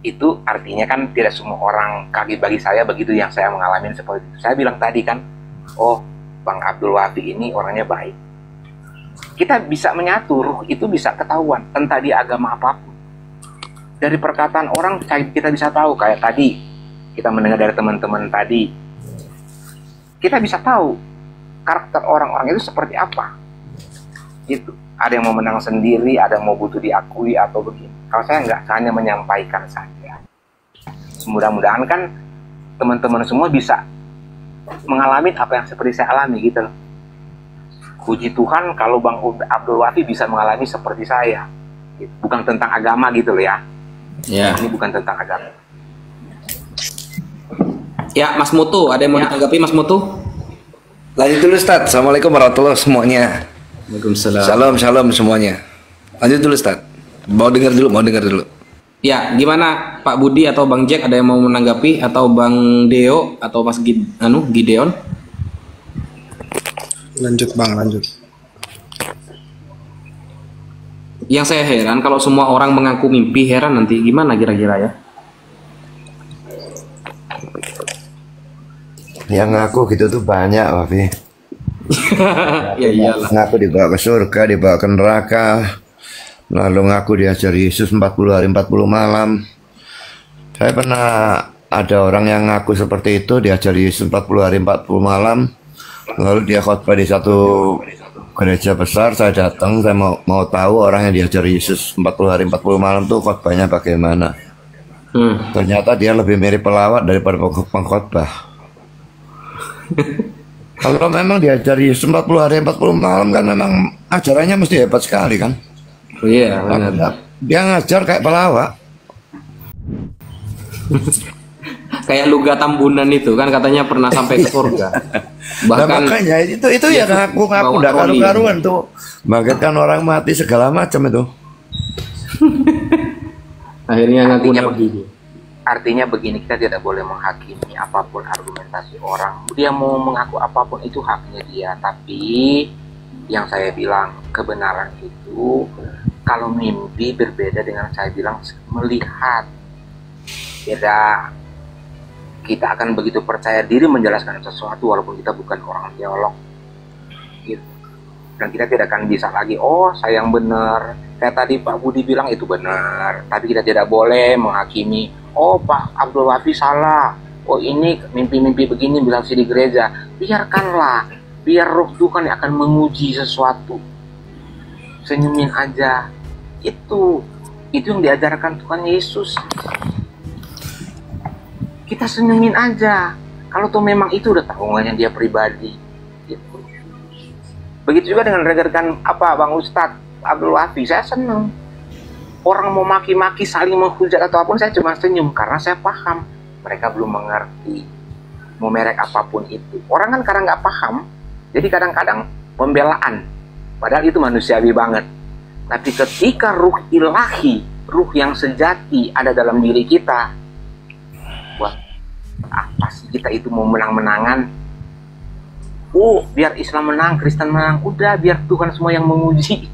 Itu artinya kan tidak semua orang, bagi saya begitu yang saya mengalami seperti itu. Saya bilang tadi kan, oh Bang Abdul Wafi ini orangnya baik. Kita bisa menyatu, ruh itu bisa ketahuan, entah di agama apapun. Dari perkataan orang kita bisa tahu, kayak tadi kita mendengar dari teman-teman tadi, kita bisa tahu karakter orang-orang itu seperti apa. Gitu. Ada yang mau menang sendiri, ada yang mau butuh diakui atau begini. Kalau saya nggak, hanya menyampaikan saja. Mudah-mudahan kan teman-teman semua bisa mengalami apa yang seperti saya alami gitu loh. Puji Tuhan kalau Bang Abdul Wafi bisa mengalami seperti saya. Bukan tentang agama gitu loh ya.
Ya.
Ini bukan tentang agama.
Ya, Mas Mutu, ada yang mau ditanggapi Mas Mutu?
Lanjut dulu Ustaz. Assalamualaikum warahmatullahi wabarakatuh semuanya.
Waalaikumsalam.
Shalom semuanya. Lanjut dulu Ustaz. Mau dengar dulu.
Ya, gimana Pak Budi atau Bang Jack, ada yang mau menanggapi, atau Bang Deo atau Mas Gideon?
Lanjut Bang, lanjut.
Yang saya heran kalau semua orang mengaku mimpi, heran nanti gimana kira-kira ya?
Yang ngaku gitu tuh banyak, Wafi.
Ya iyalah.
Ngaku dibawa ke surga, dibawa ke neraka. Lalu ngaku diajar Yesus 40 hari 40 malam. Saya pernah ada orang yang ngaku seperti itu, diajar Yesus 40 hari 40 malam. Lalu dia khotbah di satu gereja besar. Saya datang, saya mau tahu orang yang diajar Yesus 40 hari 40 malam tuh khotbahnya bagaimana. Ternyata dia lebih mirip pelawak daripada pengkhotbah. Kalau memang diajari 40 hari 40 malam kan memang ajarannya mesti hebat sekali kan.
Iya, benar.
Dia ngajar kayak pelawak.
Kayak Luga Tambunan itu kan katanya pernah sampai ke surga.
Nah,
Bahkan
makanya itu ya ngaku
bawa
udah
troli.
karu-karuan tuh. Bangkitkan orang mati segala macam itu.
akhirnya ngaku
Artinya
nabi.
Artinya begini, kita tidak boleh menghakimi apapun argumentasi orang. Dia mau mengaku apapun itu haknya dia. Tapi yang saya bilang, kebenaran itu kalau mimpi berbeda dengan saya bilang melihat. Beda. Kita akan begitu percaya diri menjelaskan sesuatu walaupun kita bukan orang teolog. Gitu. Dan kita tidak akan bisa lagi, oh saya yang benar. Kayak tadi Pak Budi bilang itu benar. Tapi kita tidak boleh menghakimi, oh Pak Abdul Wafi salah. Oh ini mimpi-mimpi begini bilang sih di gereja. Biarkanlah. Biar roh Tuhan yang akan menguji sesuatu. Senyumin aja. Itu yang diajarkan Tuhan Yesus. Kita senyumin aja. Kalau tuh memang itu udah tanggungannya dia pribadi. Gitu. Begitu juga dengan rekan Bang Ustadz Abdul Wafi, saya seneng. Orang mau maki-maki, saling menghujat atau apapun, saya cuma senyum karena saya paham mereka belum mengerti. Mau merek apapun itu. Orang kan kadang nggak paham, jadi kadang-kadang pembelaan. Padahal itu manusiawi banget. Tapi ketika ruh ilahi, ruh yang sejati ada dalam diri kita, buat apa sih kita itu mau menang-menangan? Biar Islam menang, Kristen menang, udah biar Tuhan semua yang menguji.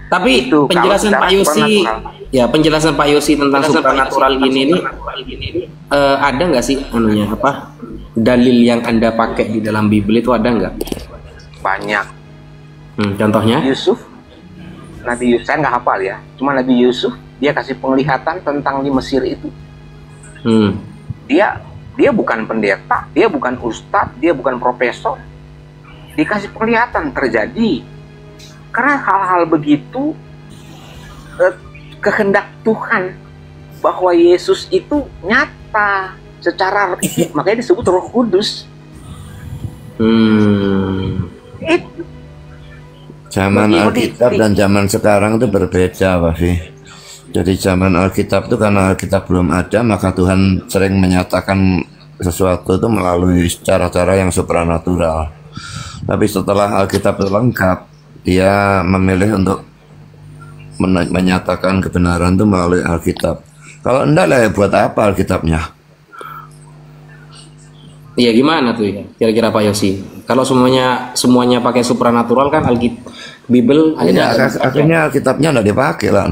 Tapi
Itu,
penjelasan
kalau
Pak Yosi,
supernatural.
penjelasan Pak Yosi tentang supernatural gini nih, ada nggak sih dalil yang Anda pakai di dalam Bible itu ada nggak?
Banyak.
Contohnya?
Nabi Yusuf, saya nggak hafal ya, cuma Nabi Yusuf dia kasih penglihatan tentang di Mesir itu. Dia bukan pendeta, dia bukan ustadz, dia bukan profesor. Dikasih penglihatan terjadi. Karena hal-hal begitu kehendak Tuhan bahwa Yesus itu nyata secara makanya disebut Roh Kudus. Itu
Zaman Alkitab dan zaman sekarang itu berbeda, Pak Fi. Jadi zaman Alkitab itu karena Alkitab belum ada, maka Tuhan sering menyatakan sesuatu itu melalui cara-cara yang supranatural. Tapi setelah Alkitab itu lengkap, dia memilih untuk menyatakan kebenaran itu melalui Alkitab. Kalau enggak lah, buat apa Alkitabnya?
Iya, gimana tuh ya? Kira-kira Pak Yosi? Kalau semuanya pakai supranatural kan Bible
Akhirnya Alkitabnya enggak dipakai lah.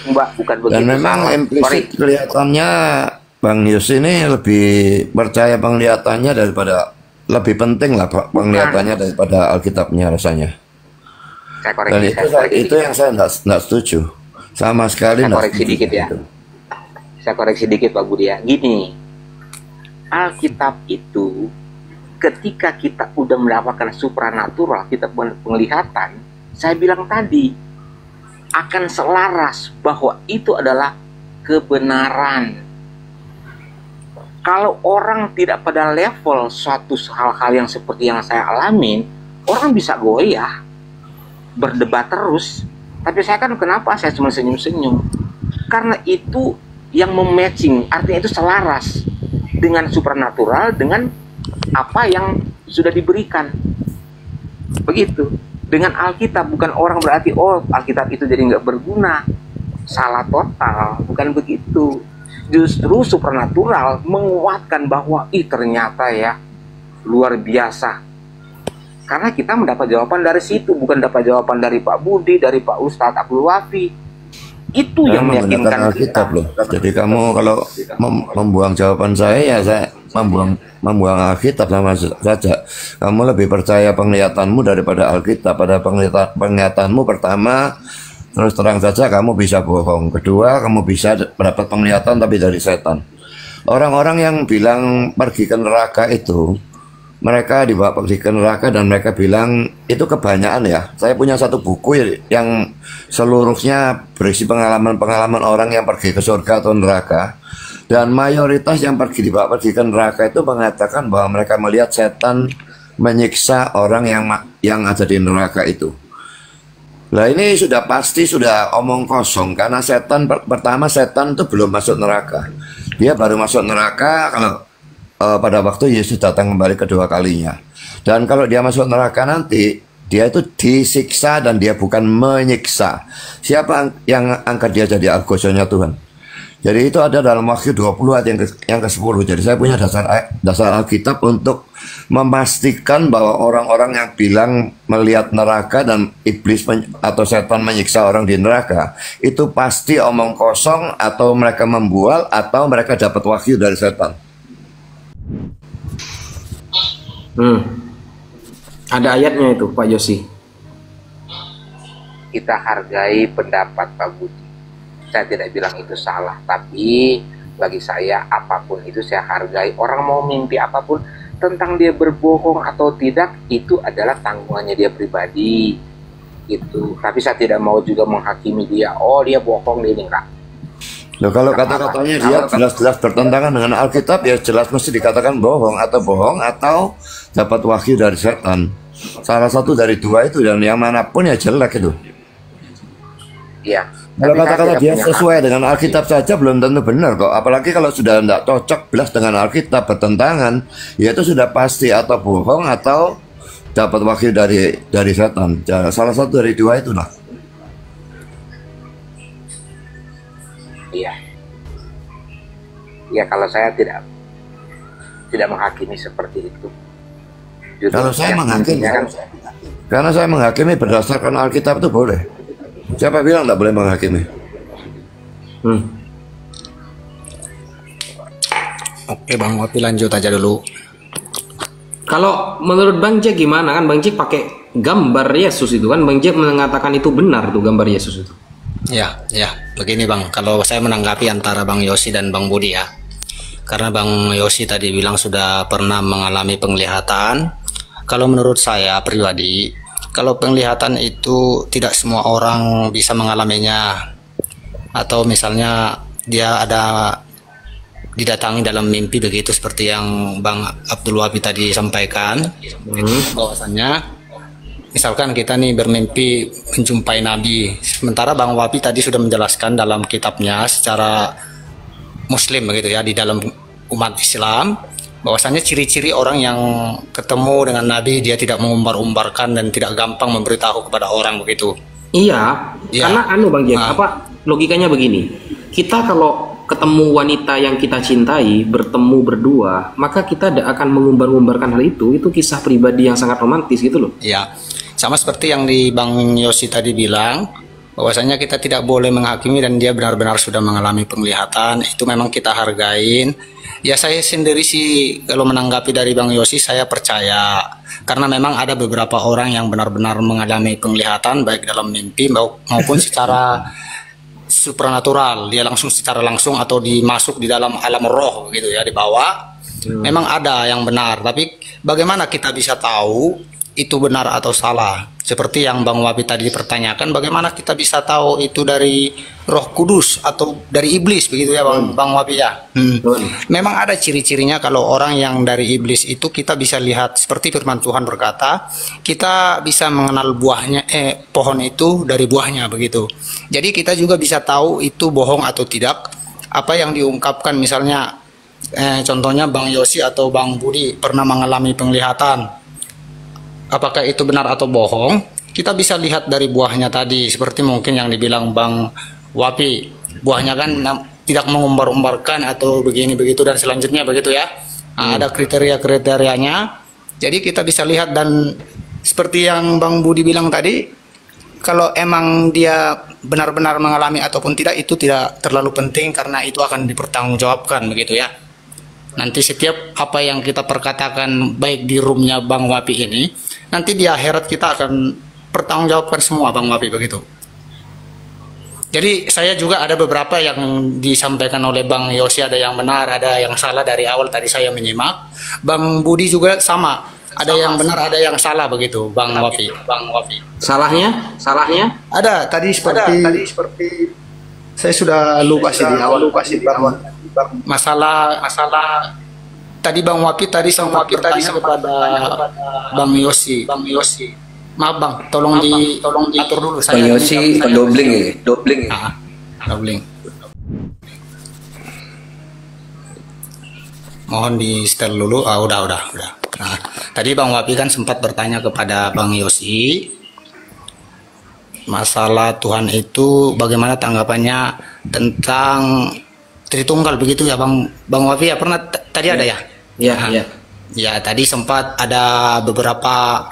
Mbak, bukan begitu.
Dan memang implisit kelihatannya Bang Yus ini lebih percaya penglihatannya daripada, lebih penting lah penglihatannya daripada Alkitabnya rasanya.
Saya koreksi,
Dan itu yang saya enggak setuju. Sama sekali
saya
enggak
koreksi
setuju
dikit ya.
gitu.
Saya koreksi dikit Pak Budi ya. Gini, Alkitab itu ketika kita udah mendapatkan supranatural, kita penglihatan, saya bilang tadi akan selaras bahwa itu adalah kebenaran. Kalau orang tidak pada level suatu hal-hal yang seperti yang saya alamin, orang bisa goyah, berdebat terus. Tapi saya kan kenapa saya cuma senyum-senyum? Karena itu yang mematching, artinya itu selaras dengan supranatural, dengan apa yang sudah diberikan. Begitu. Dengan Alkitab, bukan orang berarti Alkitab itu jadi nggak berguna. Salah total, bukan begitu. Justru supranatural menguatkan bahwa ternyata ya luar biasa. Karena kita mendapat jawaban dari situ, bukan dapat jawaban dari Pak Budi, dari Pak Ustadz Abdul Wafi. Itu yang meyakinkan
Alkitab loh. Jadi kamu kalau membuang jawaban saya, ya saya membuang Alkitab sama saja. Kamu lebih percaya penglihatanmu daripada Alkitab. Pada penglihatanmu pertama, terus terang saja kamu bisa bohong. Kedua, kamu bisa mendapat penglihatan tapi dari setan. Orang-orang yang bilang pergi ke neraka itu, mereka dibawa pergi ke neraka dan mereka bilang itu kebanyakan ya. Saya punya satu buku yang seluruhnya berisi pengalaman-pengalaman orang yang pergi ke surga atau neraka. Dan mayoritas yang pergi ke neraka itu mengatakan bahwa mereka melihat setan menyiksa orang yang ada di neraka itu. Nah ini sudah pasti sudah omong kosong, karena setan pertama setan itu belum masuk neraka. Dia baru masuk neraka kalau pada waktu Yesus datang kembali kedua kalinya. Dan kalau dia masuk neraka nanti, dia itu disiksa dan dia bukan menyiksa. Siapa yang angkat dia jadi argosonya Tuhan? Jadi itu ada dalam Wahyu 20 ayat yang ke-10. Jadi saya punya dasar Alkitab untuk memastikan bahwa orang-orang yang bilang melihat neraka dan iblis atau setan menyiksa orang di neraka, itu pasti omong kosong atau mereka membual atau mereka dapat wahyu dari setan.
Ada ayatnya itu Pak Yosi.
Kita hargai pendapat Pak Budi. Saya tidak bilang itu salah, tapi bagi saya apapun itu saya hargai. Orang mau mimpi apapun, tentang dia berbohong atau tidak, itu adalah tanggungannya dia pribadi. Itu. Tapi saya tidak mau juga menghakimi dia, oh dia bohong, dia enggak.
Loh, kalau kata-katanya dia jelas-jelas bertentangan dengan Alkitab, ya jelas mesti dikatakan bohong atau dapat wahyu dari setan. Salah satu dari dua itu, dan yang manapun ya jelek itu.
Iya.
Kalau kata-kata dia sesuai dengan Alkitab saja belum tentu benar kok. Apalagi kalau sudah tidak cocok jelas dengan Alkitab, bertentangan, ya itu sudah pasti atau bohong atau dapat wahyu dari setan. Ya, salah satu dari dua itulah.
Iya. Ya kalau saya tidak menghakimi seperti itu. Justru
Kalau saya menghakimi,
kan,
karena saya menghakimi berdasarkan Alkitab itu boleh. Siapa bilang tidak boleh menghakimi?
Oke Bang Wapi, lanjut aja dulu.
Kalau menurut Bang Jack gimana, kan Bang Jack pakai gambar Yesus itu kan, Bang Jack mengatakan itu benar tuh gambar Yesus itu.
Ya, begini Bang, kalau saya menanggapi antara Bang Yosi dan Bang Budi ya. Karena Bang Yosi tadi bilang sudah pernah mengalami penglihatan. Kalau menurut saya pribadi, kalau penglihatan itu tidak semua orang bisa mengalaminya. Atau misalnya dia ada didatangi dalam mimpi begitu seperti yang Bang Abdul Wabi tadi sampaikan, bahwasannya misalkan kita nih bermimpi menjumpai Nabi, sementara Bang Wabi tadi sudah menjelaskan dalam kitabnya secara Muslim begitu ya, di dalam umat Islam, bahwasannya ciri-ciri orang yang ketemu dengan Nabi, dia tidak mengumbar-umbarkan dan tidak gampang memberitahu kepada orang begitu.
Iya, karena Bang Jack, logikanya begini, kita kalau ketemu wanita yang kita cintai, bertemu berdua, maka kita tidak akan mengumbar-umbarkan hal itu kisah pribadi yang sangat romantis gitu loh.
Iya, sama seperti yang di Bang Yosi tadi bilang, bahwasanya kita tidak boleh menghakimi dan dia benar-benar sudah mengalami penglihatan, itu memang kita hargain. Ya saya sendiri sih kalau menanggapi dari Bang Yosi, saya percaya, karena memang ada beberapa orang yang benar-benar mengalami penglihatan baik dalam mimpi maupun secara supranatural, dia langsung secara langsung atau dimasuk di dalam alam roh gitu ya, dibawa. Memang ada yang benar, tapi bagaimana kita bisa tahu itu benar atau salah? Seperti yang Bang Wabi tadi pertanyakan, bagaimana kita bisa tahu itu dari Roh Kudus atau dari iblis begitu ya Bang Wabi ya? Memang ada ciri-cirinya. Kalau orang yang dari iblis itu kita bisa lihat, seperti firman Tuhan berkata, kita bisa mengenal buahnya, pohon itu dari buahnya begitu. Jadi kita juga bisa tahu itu bohong atau tidak. Apa yang diungkapkan misalnya, contohnya Bang Yosi atau Bang Budi pernah mengalami penglihatan. Apakah itu benar atau bohong? Kita bisa lihat dari buahnya tadi, seperti mungkin yang dibilang Bang Wapi, buahnya kan tidak mengumbar-umbarkan atau begini begitu dan selanjutnya begitu ya. Ada kriteria-kriterianya. Jadi kita bisa lihat, dan seperti yang Bang Budi bilang tadi, kalau emang dia benar-benar mengalami ataupun tidak, itu tidak terlalu penting karena itu akan dipertanggungjawabkan begitu ya. Nanti setiap apa yang kita perkatakan baik di roomnya Bang Wapi ini, nanti di akhirat kita akan pertanggungjawabkan semua Bang Wapi begitu. Jadi saya juga ada beberapa yang disampaikan oleh Bang Yosi, ada yang benar, ada yang salah dari awal tadi saya menyimak. Bang Budi juga sama, ada yang benar, ada yang salah begitu Bang Wapi.
Salahnya?
Ada tadi seperti saya sudah lupa sih di awal. masalah tadi Bang Wapi tadi sempat bertanya kepada Bang Yosi. Maaf Bang, tolong diatur dulu.
Bang Yosi dobling ya, dobling.
Dobling. Mohon di setel dulu. Udah. Nah, tadi Bang Wapi kan sempat bertanya kepada Bang Yosi masalah Tuhan itu bagaimana tanggapannya tentang Tritunggal begitu ya Bang Wafi ya, pernah tadi ada ya?
Iya.
Ya, tadi sempat ada beberapa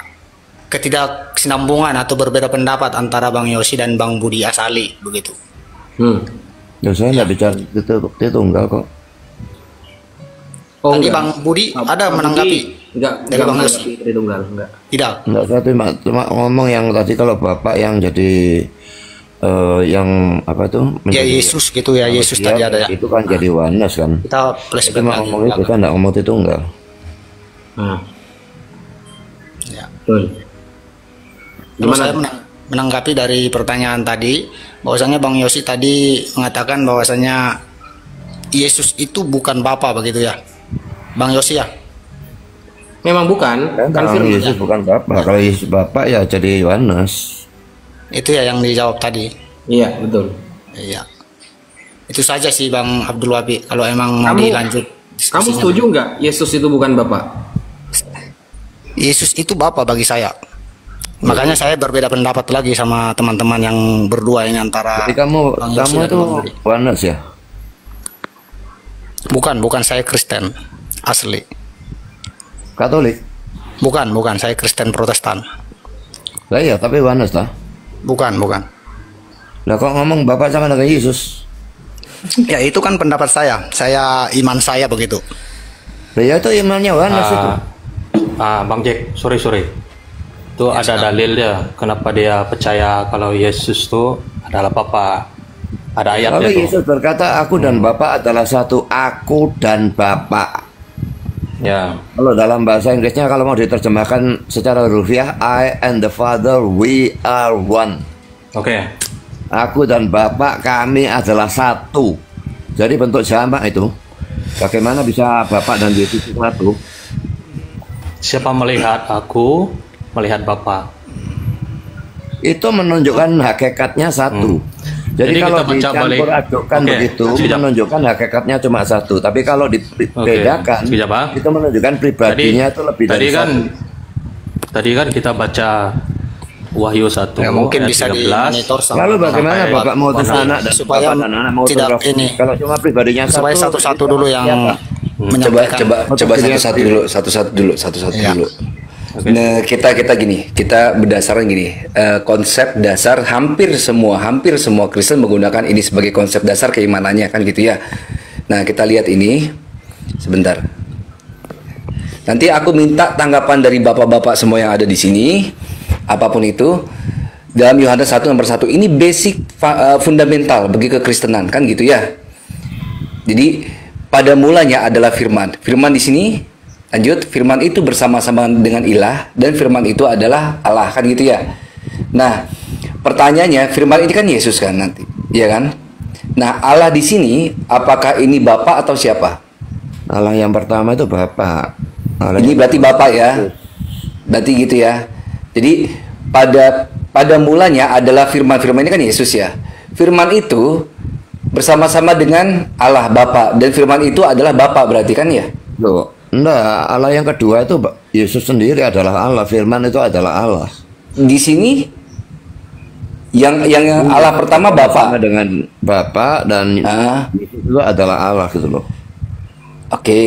ketidaksinambungan atau berbeda pendapat antara Bang Yosi dan Bang Budi Asali begitu.
Ya saya nggak bicara Tritunggal kok.
Tadi Bang Budi ada menanggapi?
Enggak
Bang
menanggapi Tritunggal, enggak.
Tidak.
Enggak, saya cuma ngomong yang tadi kalau Bapak yang jadi yang apa itu
Ya Yesus gitu ya, Yesus tadi ada ya.
Itu kan jadi oneness kan.
Kita flashback
Cuma
lagi.
ngomong itu, kita nggak ngomong Tritunggal.
Ya.
Betul.
Terus saya menanggapi dari pertanyaan tadi, bahwasanya Bang Yosi tadi mengatakan bahwasanya Yesus itu bukan Bapa begitu ya, Bang Yosi ya?
Memang bukan. Kan
Kalau
firman.
Yesus bukan Bapak, kalau Yesus Bapak ya jadi oneness.
Itu ya yang dijawab tadi.
Iya, betul.
Iya. Itu saja sih Bang Abdul Wabi. Kalau emang mau
Kamu-
dilanjut.
Kamu
diskusinya.
setuju nggak Yesus itu bukan Bapak?
Yesus itu Bapa bagi saya. Makanya saya berbeda pendapat lagi sama teman-teman yang berdua ini antara.
Jadi kamu
Bang Yosi dan
itu
Bang Budi.
oneness ya?
Bukan saya Kristen asli.
Katolik?
Bukan saya Kristen Protestan.
Lah iya, tapi oneness lah.
Bukan.
Lah kok ngomong Bapak sama dengan Yesus?
Ya itu kan pendapat saya. Iman saya begitu.
Lah ya itu imannya oneness itu.
Bang Jack, sorry. Itu
Ya,
ada dalilnya kenapa dia percaya kalau Yesus itu adalah Bapa. Ada
Kalau
ayatnya tuh.
Yesus berkata aku dan Bapak adalah satu, aku dan Bapak.
Ya.
Kalau dalam bahasa Inggrisnya kalau mau diterjemahkan secara rupiah, I and the Father we are one.
Oke.
Aku dan Bapak kami adalah satu. Jadi bentuk jamak itu. Bagaimana bisa Bapak dan Yesus itu satu?
Siapa melihat aku, melihat Bapa.
Itu menunjukkan hakikatnya satu. Jadi kalau
kita baca balik.
dicampur adukkan
Oke,
begitu
sekejap.
menunjukkan hakikatnya cuma satu. Tapi kalau dibedakan
sekejap, Bang.
itu menunjukkan pribadinya itu lebih dari satu.
Tadi kan kita baca Wahyu 1
Ya, mungkin
ayat
bisa
13.
dimonitor sama.
Lalu bagaimana
sampai
Bapak mau
Supaya-
anak dan
supaya
Bapak dan anak mau
tidak
terus?
ini.
Kalau cuma pribadinya
Supaya
satu,
satu-satu dulu yang
siapa?
menyampaikan.
Coba satu-satu dulu.
Iya.
Nah, kita gini, kita berdasarkan gini, konsep dasar hampir semua Kristen menggunakan ini sebagai konsep dasar keimanannya kan gitu ya. Nah, kita lihat ini sebentar. Nanti aku minta tanggapan dari bapak-bapak semua yang ada di sini, apapun itu. Dalam Yohanes 1 nomor 1 ini basic fundamental bagi kekristenan kan gitu ya. Jadi pada mulanya adalah firman. Firman di sini lanjut, firman itu bersama-sama dengan ilah dan firman itu adalah Allah kan gitu ya. Nah, pertanyaannya firman ini kan Yesus kan nanti, iya kan? Nah, Allah di sini apakah ini Bapa atau siapa?
Allah yang pertama itu Bapak. Allah
Ini berarti Bapa ya. Berarti gitu ya. Jadi pada mulanya adalah firman ini kan Yesus ya. Firman itu bersama-sama dengan Allah Bapa dan firman itu adalah Bapa berarti kan ya?
Loh, enggak, Allah yang kedua itu Yesus sendiri adalah Allah, firman itu adalah Allah.
Di sini yang Allah pertama
Sama
Bapa.
dengan Bapak dan
Ah,
Yesus itu adalah Allah gitu loh.
oke.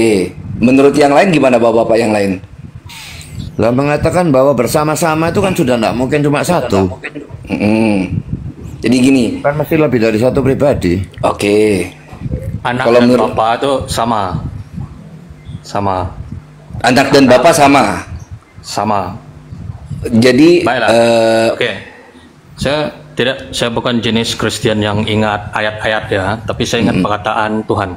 Menurut yang lain gimana bapak-bapak yang lain?
Lah mengatakan bahwa bersama-sama itu kan sudah enggak mungkin cuma satu.
Jadi gini,
Kan mesti lebih dari satu pribadi.
oke.
Anak
Kalau
dan
menurut-
Bapa itu sama.
Anak dan Bapa sama. Jadi
Baiklah. Oke. Saya bukan jenis Kristen yang ingat ayat-ayat ya, tapi saya ingat perkataan Tuhan.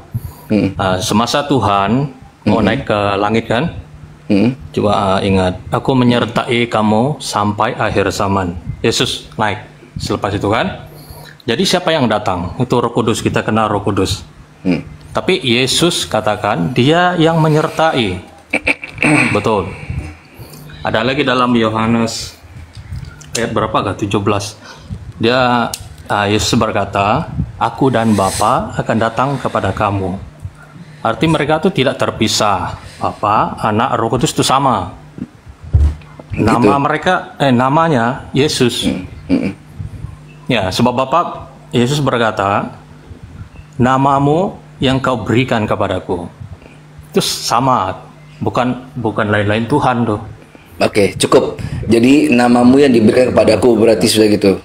Semasa Tuhan mau naik ke langit kan, coba ingat, aku menyertai kamu sampai akhir zaman. Yesus naik selepas itu kan. Jadi siapa yang datang? Itu Roh Kudus, kita kenal Roh Kudus. Tapi Yesus katakan dia yang menyertai. Betul. Ada lagi dalam Yohanes ayat berapa kah? 17. Yesus berkata, aku dan Bapa akan datang kepada kamu. Arti mereka itu tidak terpisah. Bapa, Anak, Roh Kudus itu sama. Nama mereka, namanya Yesus. Ya, sebab Bapa, Yesus berkata, namamu yang kau berikan kepadaku. Itu sama, bukan lain-lain Tuhan tuh.
Oke, cukup. Jadi namamu yang diberikan kepadaku berarti sudah gitu.